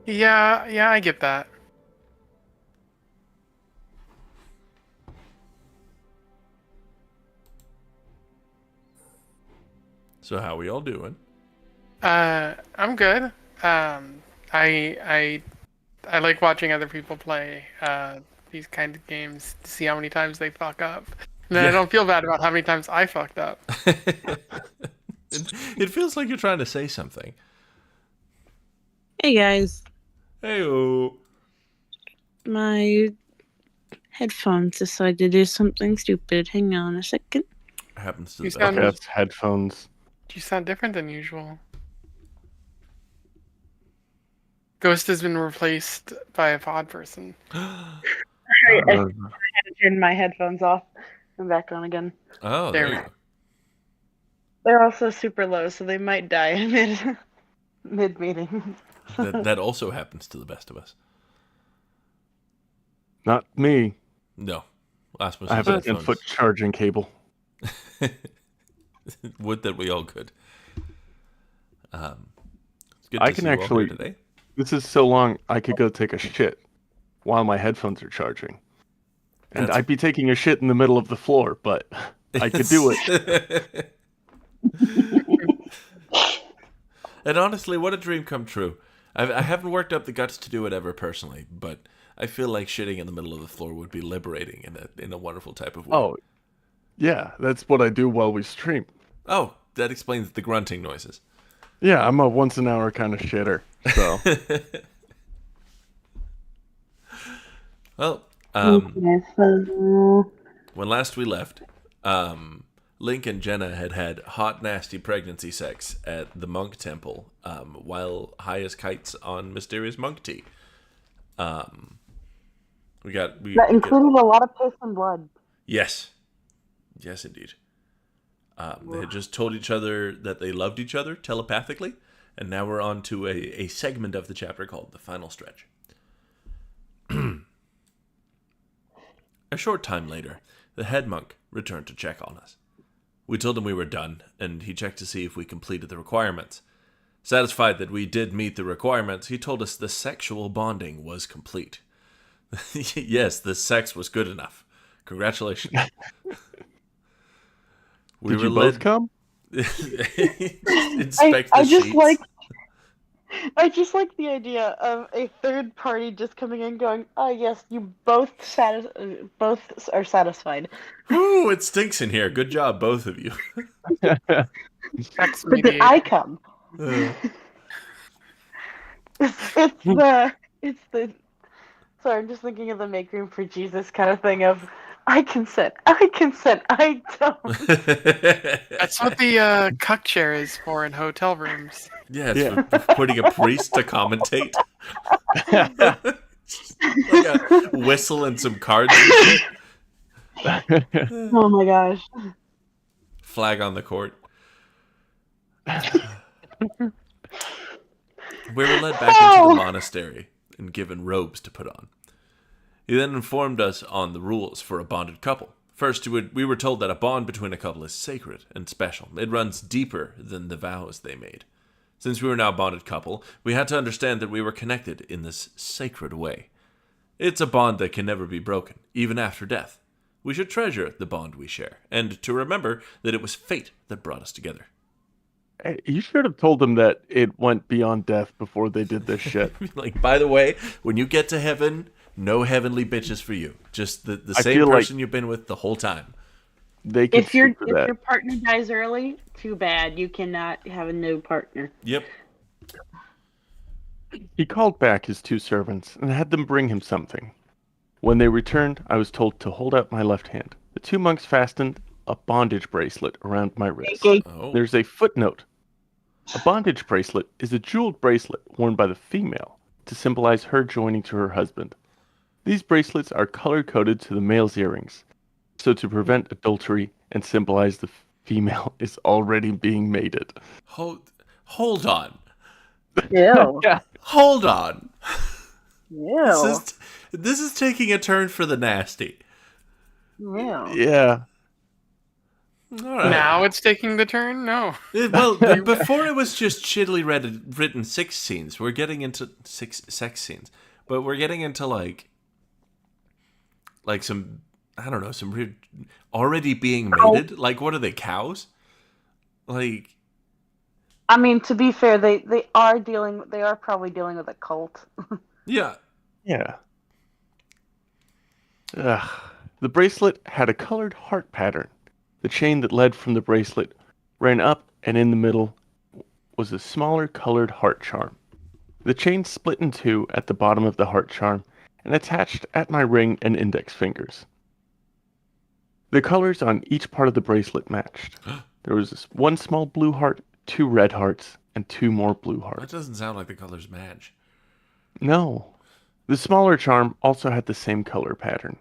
Yeah, I get that. So how we all doing? I'm good. I like watching other people play these kind of games to see how many times they fuck up. And then I don't feel bad about how many times I fucked up. It feels like you're trying to say something. Hey guys, Hey-oh. my headphones decided to do something stupid. Hang on a second. Happens to You the best. sound, Okay, that's headphones. you sound different than usual. Ghost has been replaced by a pod person. I had to turn my headphones off and back on again. Oh, there you go. They're also super low, so they might die mid meeting. That also happens to the best of us. Not me. No. Asmus I have a 10-foot charging cable. Would that we all could. It's good I to can see you all here actually. today. This is so long, I could go take a shit while my headphones are charging. And I'd be taking a shit in the middle of the floor, but I could do it. And honestly, what a dream come true. I haven't worked up the guts to do it ever personally, but I feel like shitting in the middle of the floor would be liberating in a wonderful type of way. Oh, yeah, that's what I do while we stream. Oh, that explains the grunting noises. Yeah, I'm a once an hour kind of shitter. So. Well, when last we left, Link and Jenna had hot, nasty pregnancy sex at the monk temple while high as kites on mysterious monk tea. That included a lot of piss and blood. Yes. Yes, indeed. They had just told each other that they loved each other telepathically, and now we're on to a segment of the chapter called The Final Stretch. A short time later, the head monk returned to check on us. We told him we were done, and he checked to see if we completed the requirements. Satisfied that we did meet the requirements, he told us the sexual bonding was complete. Yes, the sex was good enough. Congratulations. Did you both come? Inspect the sheets. I just like the idea of a third party just coming in going, "Oh yes, you both are satisfied." Ooh, it stinks in here. Good job, both of you. But did I come? It's the. Sorry, I'm just thinking of the make room for Jesus kind of thing of, I consent, I don't. That's what the cuck chair is for in hotel rooms. Yeah, it's for putting a priest to commentate. Like a whistle and some cards and shit. Oh my gosh. Flag on the court. We were led back into the monastery and given robes to put on. He then informed us on the rules for a bonded couple. First, we were told that a bond between a couple is sacred and special. It runs deeper than the vows they made. Since we were now a bonded couple, we had to understand that we were connected in this sacred way. It's a bond that can never be broken, even after death. We should treasure the bond we share, and to remember that it was fate that brought us together. Hey, you should have told them that it went beyond death before they did this shit. Like, by the way, when you get to heaven, no heavenly bitches for you. Just the same person you've been with the whole time. They If your partner dies early, too bad. You cannot have a new partner. Yep. He called back his two servants and had them bring him something. When they returned, I was told to hold out my left hand. The two monks fastened a bondage bracelet around my wrist. Oh. There's a footnote. A bondage bracelet is a jeweled bracelet worn by the female to symbolize her joining to her husband. These bracelets are color-coded to the male's earrings, so to prevent adultery and symbolize the female is already being mated. Hold on. Ew. Hold on. Ew. This is taking a turn for the nasty. Ew. Yeah. All right. Now it's taking the turn? No. Well, before it was just shittily written sex scenes. We're getting into sex scenes. But we're getting into like some, I don't know, some already being mated. Like, what are they, cows? Like, I mean, to be fair, they are probably dealing with a cult. Yeah. Yeah. The bracelet had a colored heart pattern. The chain that led from the bracelet ran up, and in the middle was a smaller colored heart charm. The chain split in two at the bottom of the heart charm and attached at my ring and index fingers. The colors on each part of the bracelet matched. There was one small blue heart, 2 red hearts, and 2 more blue hearts. That doesn't sound like the colors match. No. The smaller charm also had the same color pattern.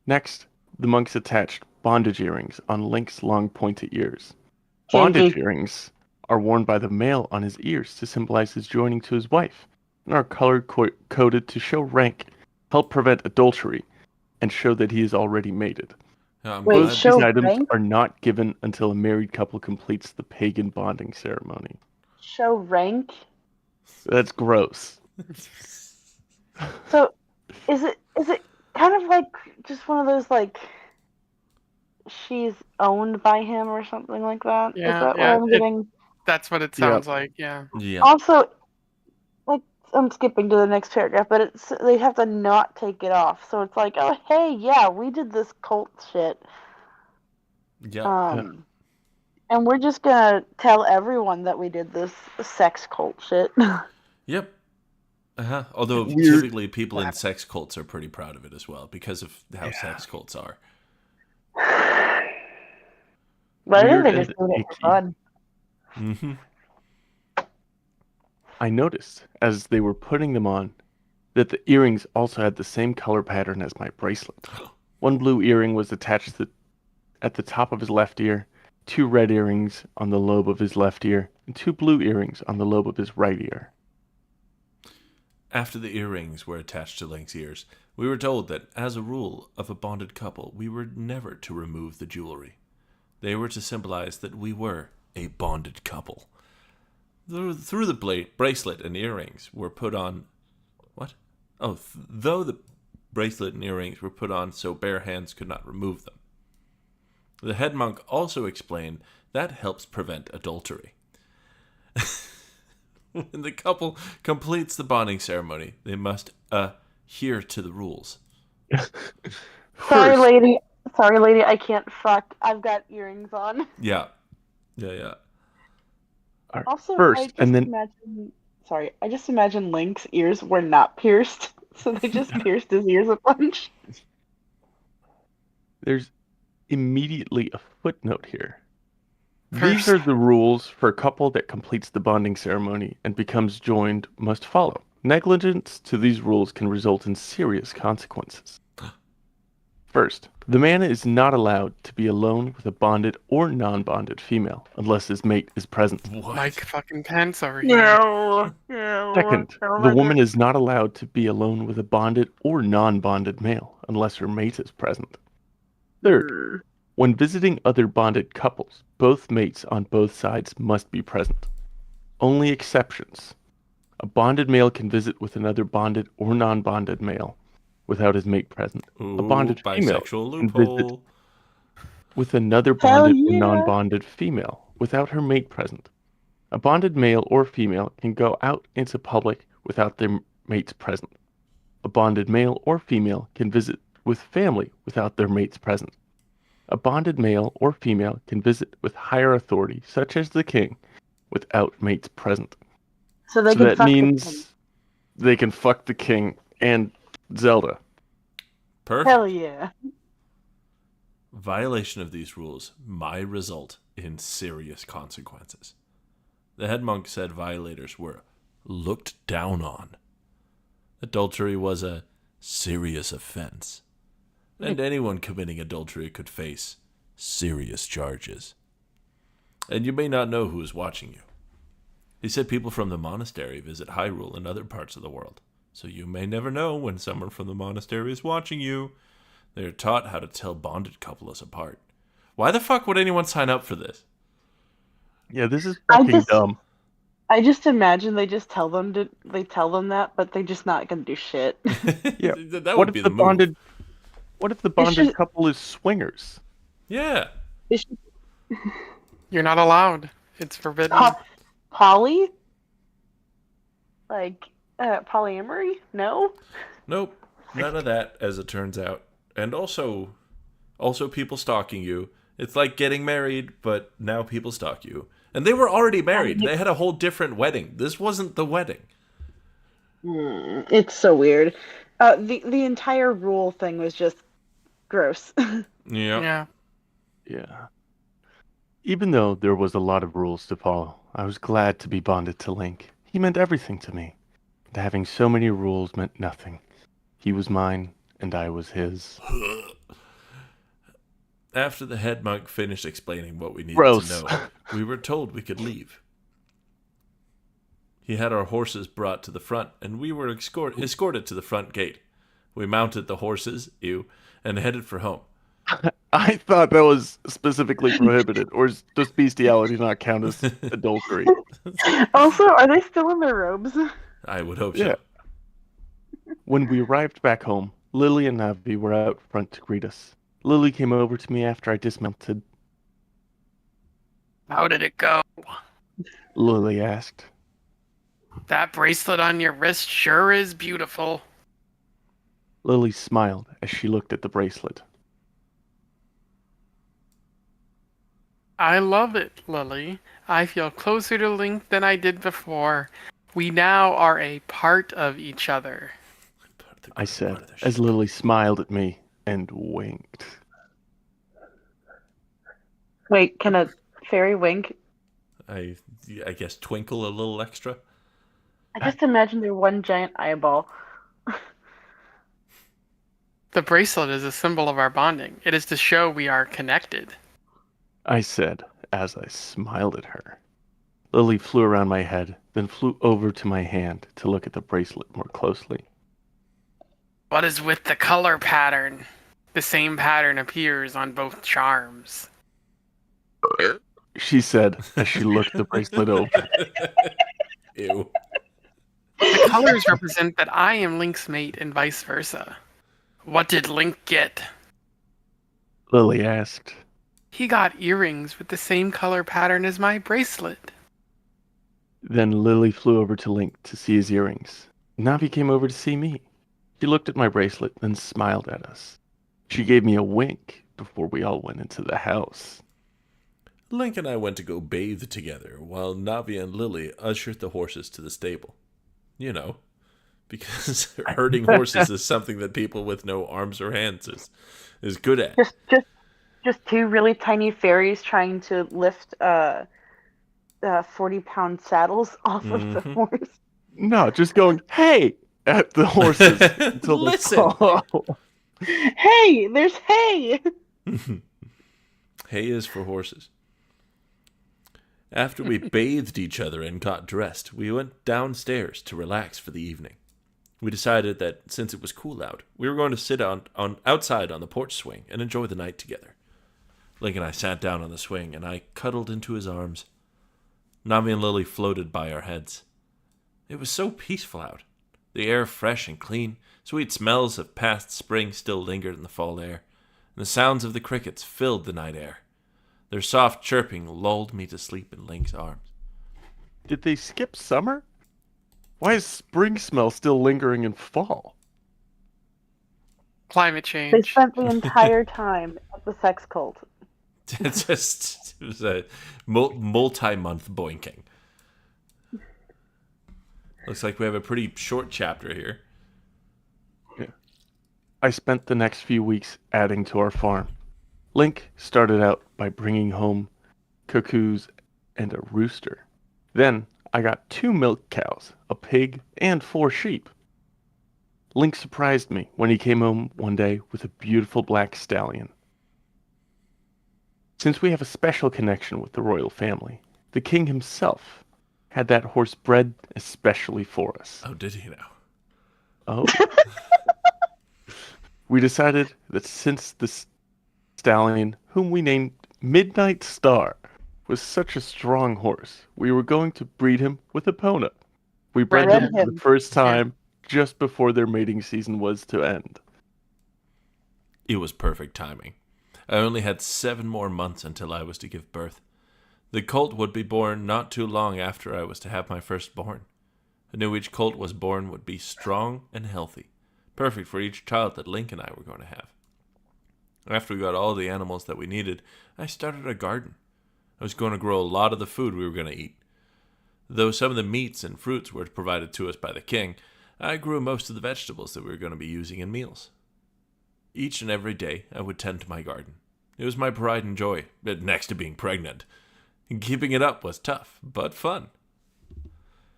Next, the monks attached bondage earrings on Link's long pointed ears. Bondage earrings are worn by the male on his ears to symbolize his joining to his wife, and are color-coded to show rank, help prevent adultery, and show that he is already mated. Wait, These show items rank? are not given until a married couple completes the pagan bonding ceremony. Show rank? That's gross. So, is it kind of like just one of those like she's owned by him or something like that? Yeah, Is that yeah, what I'm getting? That's what it sounds like, yeah. Yeah. Also, like I'm skipping to the next paragraph, but it's they have to not take it off. So it's like, oh hey, yeah, we did this cult shit. Yep. And we're just gonna tell everyone that we did this sex cult shit. Yep. Although Weird. typically people in sex cults are pretty proud of it as well because of how sex cults are. But I think Weird they and just do it for icky. fun. Mm-hmm. I noticed, as they were putting them on, that the earrings also had the same color pattern as my bracelet. One blue earring was attached at the top of his left ear, 2 red earrings on the lobe of his left ear, and 2 blue earrings on the lobe of his right ear. After the earrings were attached to Link's ears, we were told that, as a rule of a bonded couple, we were never to remove the jewelry. They were to symbolize that we were a bonded couple. Through the bracelet and earrings were put on... What? Oh, though the bracelet and earrings were put on so bare hands could not remove them. The head monk also explained that helps prevent adultery. When the couple completes the bonding ceremony, they must adhere to the rules. Sorry, lady. Sorry, lady. I can't fuck. I've got earrings on. Yeah. Yeah. Also, First, and then I just imagine Link's ears were not pierced, so they just pierced his ears a bunch. there's immediately a footnote here. These are the rules for a couple that completes the bonding ceremony and becomes joined must follow. Negligence to these rules can result in serious consequences. First, the man is not allowed to be alone with a bonded or non-bonded female unless his mate is present. Mike fucking Pence over here. No. Second, the woman is not allowed to be alone with a bonded or non-bonded male unless her mate is present. Third, when visiting other bonded couples, both mates on both sides must be present. Only exceptions. A bonded male can visit with another bonded or non-bonded male without his mate present. A bonded female bisexual can visit loophole. with another bonded or non-bonded female without her mate present. A bonded male or female can go out into public without their mates present. A bonded male or female can visit with family without their mates present. A bonded male or female can visit with higher authority, such as the king, without mates present. So they can that fuck the king. means they can fuck the king and Zelda. Perfect. Hell yeah. Violation of these rules might result in serious consequences. The head monk said violators were looked down on. Adultery was a serious offense, and anyone committing adultery could face serious charges. And you may not know who is watching you. He said people from the monastery visit Hyrule and other parts of the world, so you may never know when someone from the monastery is watching you. They are taught how to tell bonded couples apart. Why the fuck would anyone sign up for this? Yeah, this is fucking dumb. I just imagine they just tell them that, but they're just not gonna do shit. Yeah. That what would be if the the move. bonded? What if the bonded should- couple is swingers? Yeah. You're not allowed. It's forbidden. Poly? Like polyamory? No. Nope. None of that, as it turns out. And also people stalking you It's like getting married, but now people stalk you. And they were already married. They had a whole different wedding. This wasn't the wedding. It's so weird. The entire rule thing was just gross. Yeah. Yeah. Even though there was a lot of rules to follow, I was glad to be bonded to Link. He meant everything to me. And having so many rules meant nothing. He was mine, and I was his. After the head monk finished explaining what we needed Gross. to know, we were told we could leave. He had our horses brought to the front, and we were escorted to the front gate. We mounted the horses, and headed for home. I thought that was specifically prohibited, or does bestiality not count as adultery? Also, are they still in their robes? I would hope so. Yeah. When we arrived back home, Lily and Navi were out front to greet us. Lily came over to me after I dismounted. How did it go? Lily asked. That bracelet on your wrist sure is beautiful. Lily smiled as she looked at the bracelet. I love it, Lily. I feel closer to Link than I did before. We now are a part of each other. I said, as Lily smiled at me and winked. Wait, can a fairy wink? I guess twinkle a little extra. I just imagine they're one giant eyeball. The bracelet is a symbol of our bonding. It is to show we are connected. I said, as I smiled at her. Lily flew around my head, then flew over to my hand to look at the bracelet more closely. What is with the color pattern? The same pattern appears on both charms. She said as she looked the bracelet over. Ew. The colors represent that I am Link's mate and vice versa. What did Link get? Lily asked. He got earrings with the same color pattern as my bracelet. Then Lily flew over to Link to see his earrings. Navi came over to see me. She looked at my bracelet, then smiled at us. She gave me a wink before we all went into the house. Link and I went to go bathe together, while Navi and Lily ushered the horses to the stable. You know, because herding horses is something that people with no arms or hands is good at. Just two really tiny fairies trying to lift 40-pound saddles off of the horse. No, just going, hey, at the horses until they fall. Hey, there's hay. Hay is for horses. After we bathed each other and got dressed, we went downstairs to relax for the evening. We decided that since it was cool out, we were going to sit outside on the porch swing and enjoy the night together. Link and I sat down on the swing, and I cuddled into his arms. Navi and Lily floated by our heads. It was so peaceful out. The air fresh and clean, sweet smells of past spring still lingered in the fall air, and the sounds of the crickets filled the night air. Their soft chirping lulled me to sleep in Link's arms. Did they skip summer? Why is spring smell still lingering in fall? Climate change. They spent the entire time at the sex cult. It was a multi-month boinking. Looks like we have a pretty short chapter here. Yeah. I spent the next few weeks adding to our farm. Link started out by bringing home cuckoos and a rooster. Then I got 2 milk cows, a pig, and 4 sheep. Link surprised me when he came home one day with a beautiful black stallion. Since we have a special connection with the royal family, the king himself had that horse bred especially for us. Oh, did he now? Oh. We decided that since the stallion, whom we named Midnight Star, was such a strong horse, we were going to breed him with a Epona. We bred him for the first time just before their mating season was to end. It was perfect timing. I only had 7 more months until I was to give birth. The colt would be born not too long after I was to have my firstborn. I knew each colt was born would be strong and healthy, perfect for each child that Link and I were going to have. After we got all the animals that we needed, I started a garden. I was going to grow a lot of the food we were going to eat. Though some of the meats and fruits were provided to us by the king, I grew most of the vegetables that we were going to be using in meals. Each and every day, I would tend to my garden. It was my pride and joy, next to being pregnant. And keeping it up was tough, but fun.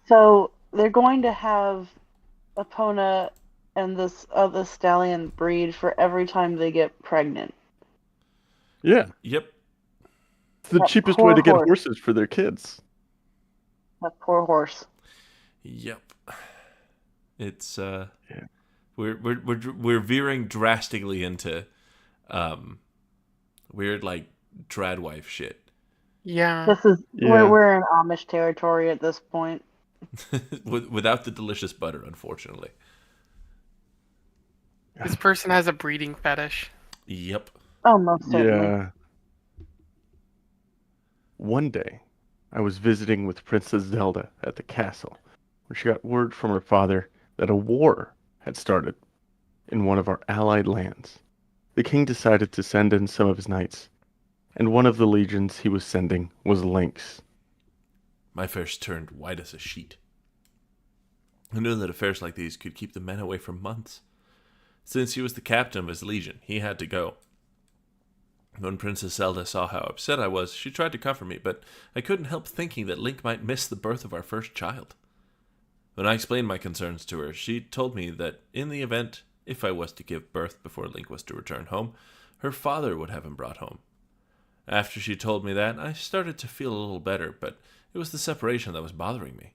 So they're going to have Epona and this other stallion breed for every time they get pregnant. Yeah. Yep. It's the That cheapest poor way to get horse. horses for their kids. That poor horse. Yep. It's we're veering drastically into weird like tradwife shit. Yeah. This is we're in Amish territory at this point. Without the delicious butter, unfortunately. This person has a breeding fetish. Yep. Oh, most certainly. Yeah. One day, I was visiting with Princess Zelda at the castle, where she got word from her father that a war had started in one of our allied lands. The king decided to send in some of his knights, and one of the legions he was sending was Lynx. My face turned white as a sheet. I knew that affairs like these could keep the men away for months. Since he was the captain of his legion, he had to go. When Princess Zelda saw how upset I was, she tried to comfort me, but I couldn't help thinking that Link might miss the birth of our first child. When I explained my concerns to her, she told me that in the event, if I was to give birth before Link was to return home, her father would have him brought home. After she told me that, I started to feel a little better, but it was the separation that was bothering me.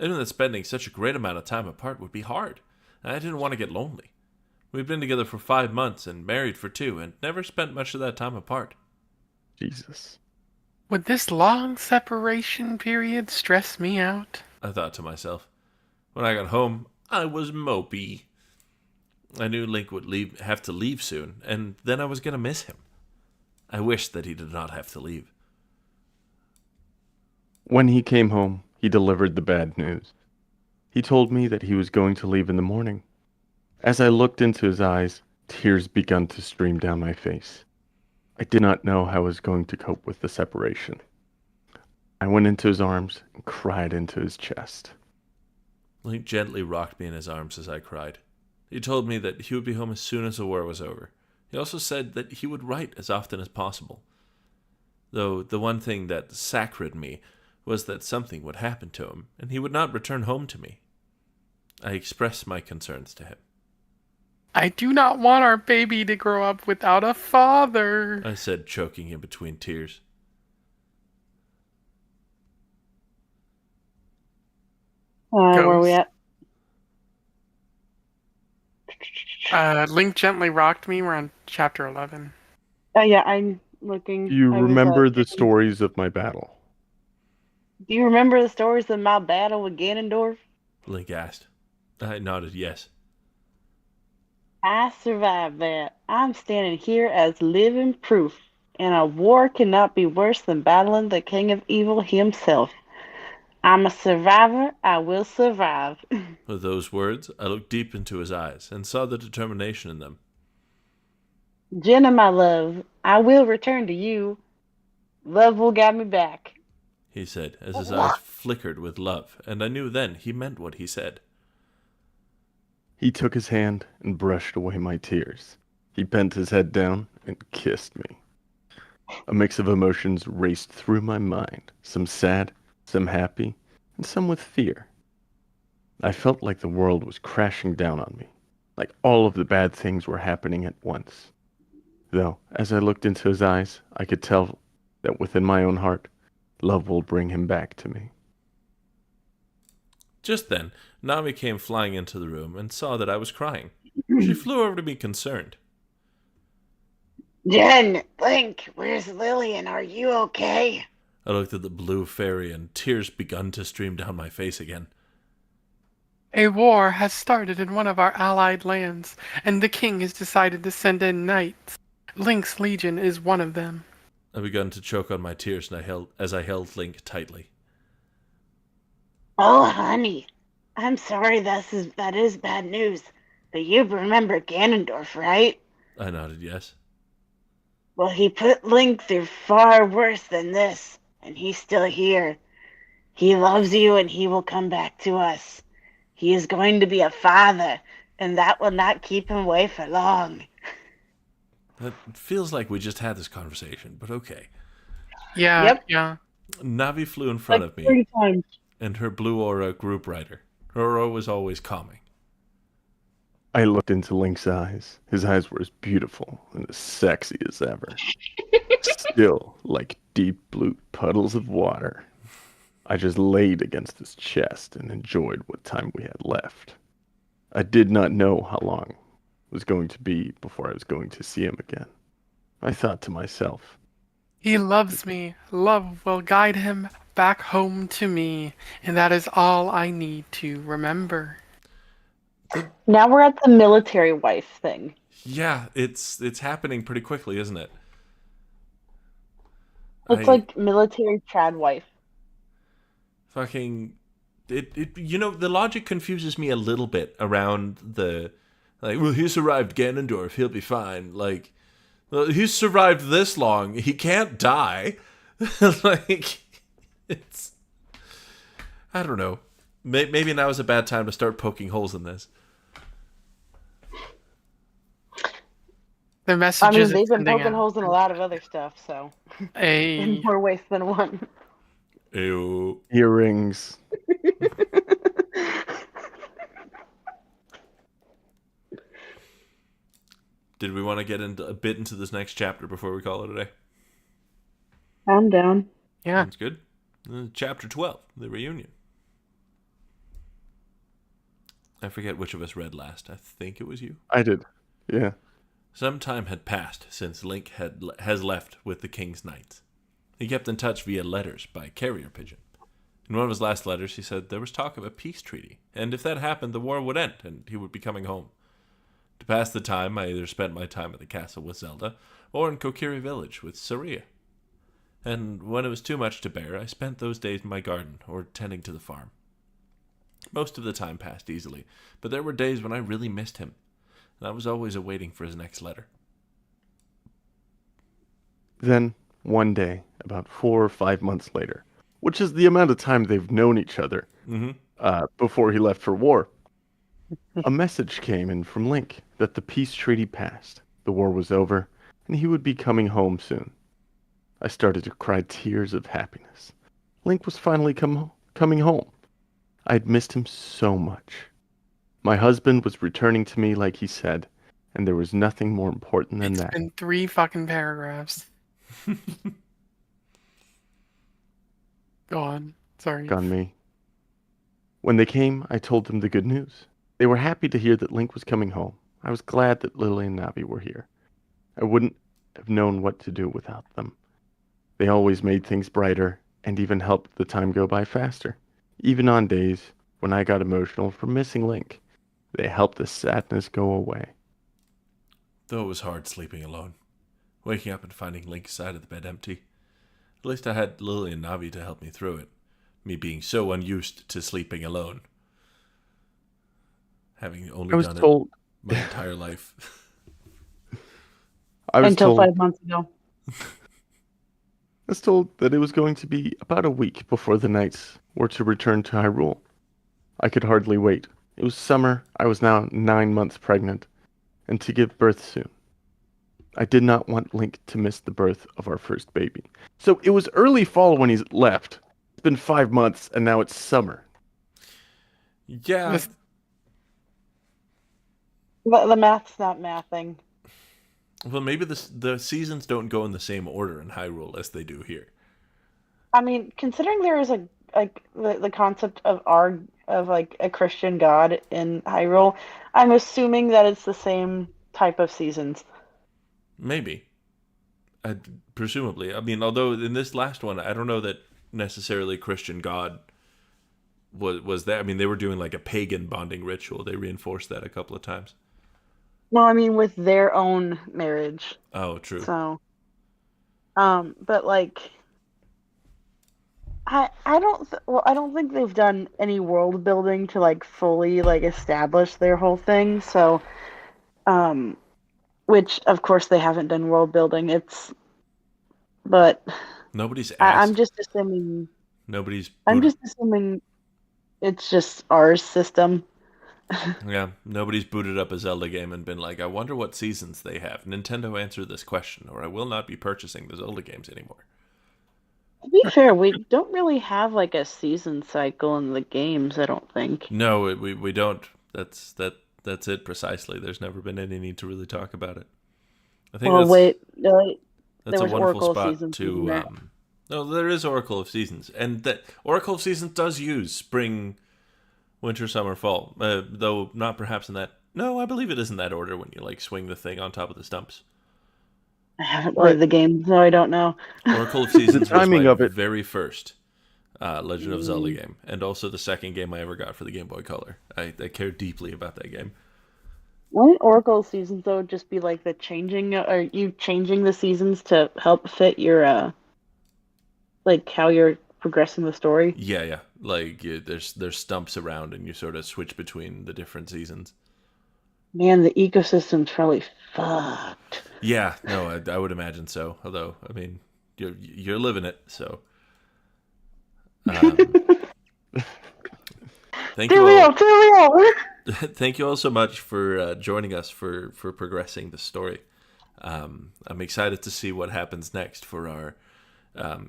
I knew that spending such a great amount of time apart would be hard, and I didn't want to get lonely. We've been together for 5 months and married for 2, and never spent much of that time apart. Jesus. Would this long separation period stress me out? I thought to myself. When I got home, I was mopey. I knew Link would have to leave soon, and then I was going to miss him. I wished that he did not have to leave. When he came home, he delivered the bad news. He told me that he was going to leave in the morning. As I looked into his eyes, tears began to stream down my face. I did not know how I was going to cope with the separation. I went into his arms and cried into his chest. Link gently rocked me in his arms as I cried. He told me that he would be home as soon as the war was over. He also said that he would write as often as possible. Though the one thing that sacred me was that something would happen to him, and he would not return home to me. I expressed my concerns to him. I do not want our baby to grow up without a father, I said, choking in between tears. Where are we at? Link gently rocked me. We're on chapter 11. Yeah, I'm looking. Do you remember the stories of my battle? Do you remember the stories of my battle with Ganondorf? Link asked. I nodded yes. I survived that. I'm standing here as living proof. And a war cannot be worse than battling the King of Evil himself. I'm a survivor. I will survive. With those words, I looked deep into his eyes and saw the determination in them. Jenna, my love, I will return to you. Love will guide me back, He said, as his eyes flickered with love, and I knew then he meant what he said. He took his hand and brushed away my tears. He bent his head down and kissed me. A mix of emotions raced through my mind, some sad, some happy, and some with fear. I felt like the world was crashing down on me, like all of the bad things were happening at once. Though, as I looked into his eyes, I could tell that within my own heart, love will bring him back to me. Just then, Nami came flying into the room and saw that I was crying. She flew over to me concerned. Jen, Link, where's Lillian? Are you okay? I looked at the blue fairy and tears begun to stream down my face again. A war has started in one of our allied lands, and the king has decided to send in knights. Link's legion is one of them. I began to choke on my tears as I held Link tightly. Oh, honey, I'm sorry that is bad news. But you remember Ganondorf, right? I nodded yes. Well, he put Link through far worse than this, and he's still here. He loves you, and he will come back to us. He is going to be a father, and that will not keep him away for long. That feels like we just had this conversation, but okay. Yeah, Yep. yeah. Navi flew in front Like of me, 3 times. and her blue aura grew brighter. Her aura was always calming. I looked into Link's eyes. His eyes were as beautiful and as sexy as ever. Still like deep blue puddles of water. I just laid against his chest and enjoyed what time we had left. I did not know how long it was going to be before I was going to see him again. I thought to myself, He loves me. Love will guide him back home to me, and that is all I need to remember. Now we're at the military wife thing. Yeah, it's happening pretty quickly, isn't it? It's like military Chad wife. Fucking the logic confuses me a little bit around the well, he survived Ganondorf, he'll be fine. Like, well, he's survived this long, he can't die. Like, it's, I don't know. Maybe now is a bad time to start poking holes in this. The messages they've been sending poking out. holes in a lot of other stuff, so in more ways than one. Ew. earrings. Did we want to get into a bit into this next chapter before we call it a day? I'm down. Yeah. Sounds good. Chapter 12, the reunion. I forget which of us read last. I think it was you. I did. Yeah. Some time had passed since Link has left with the King's Knights. He kept in touch via letters by carrier pigeon. In one of his last letters, he said there was talk of a peace treaty, and if that happened, the war would end, and he would be coming home. To pass the time, I either spent my time at the castle with Zelda, or in Kokiri village with Saria. And when it was too much to bear, I spent those days in my garden, or tending to the farm. Most of the time passed easily, but there were days when I really missed him, and I was always awaiting for his next letter. Then, one day, about 4 or 5 months later, which is the amount of time they've known each other, before he left for war, a message came in from Link that the peace treaty passed, the war was over, and he would be coming home soon. I started to cry tears of happiness. Link was finally coming home. I'd missed him so much. My husband was returning to me like he said, and there was nothing more important than that. It's been 3 fucking paragraphs. Go on. Sorry. Gone me. When they came, I told them the good news. They were happy to hear that Link was coming home. I was glad that Lily and Navi were here. I wouldn't have known what to do without them. They always made things brighter and even helped the time go by faster. Even on days when I got emotional for missing Link, they helped the sadness go away. Though it was hard sleeping alone, waking up and finding Link's side of the bed empty. At least I had Lily and Navi to help me through it, me being so unused to sleeping alone. Having only done it my entire life. Until 5 months ago. I was told that it was going to be about a week before the knights were to return to Hyrule. I could hardly wait. It was summer, I was now 9 months pregnant, and to give birth soon. I did not want Link to miss the birth of our first baby. So it was early fall when he's left. It's been 5 months, and now it's summer. Yeah. The math's not mathing. Well, maybe the seasons don't go in the same order in Hyrule as they do here. I mean, considering there is the concept of a Christian god in Hyrule, I'm assuming that it's the same type of seasons. Maybe. Presumably. I mean, although in this last one, I don't know that necessarily Christian god was there. I mean, they were doing like a pagan bonding ritual. They reinforced that a couple of times. No, I mean with their own marriage. Oh, true. So, but like, I don't think they've done any world building to like fully like establish their whole thing. So, which of course they haven't done world building. But Nobody's I'm asked. just assuming. Nobody's. I'm just assuming it's just our system. Yeah, nobody's booted up a Zelda game and been like, I wonder what seasons they have. Nintendo, answer this question, or I will not be purchasing the Zelda games anymore. To be fair, we don't really have like a season cycle in the games, I don't think. No, we don't. That's it precisely. There's never been any need to really talk about it. I think Well, wait, that's there a was wonderful Oracle spot seasons, to. wasn't there? No, there is Oracle of Seasons, and that Oracle of Seasons does use spring, winter, summer, fall. Though not perhaps in that. No, I believe it is in that order when you like swing the thing on top of the stumps. I haven't played the game, so I don't know. Oracle of Seasons was timing my of it. very first Legend of Zelda game, and also the second game I ever got for the Game Boy Color. I care deeply about that game. Wouldn't Oracle seasons though just be like the changing, or you changing the seasons to help fit your like how you're progressing the story? Yeah. Like there's stumps around, and you sort of switch between the different seasons. Man, the ecosystem's probably fucked. Yeah, no, I would imagine so. Although, I mean, you're living it, so. Thank you all. Thank you all so much for joining us for progressing the story. I'm excited to see what happens next for our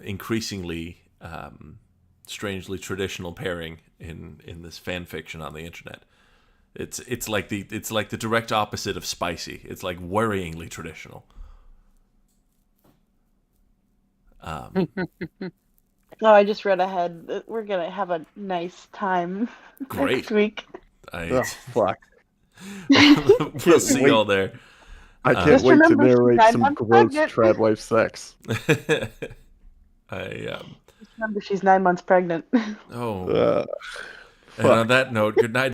increasingly strangely traditional pairing in this fan fiction on the internet. It's like the direct opposite of spicy. It's like worryingly traditional. Oh, I just read ahead. We're gonna have a nice time Great. next week. Fuck. We'll see y'all there. I can't wait to narrate some gross trad wife sex. Just remember, she's 9 months pregnant. Oh. And on that note, good night.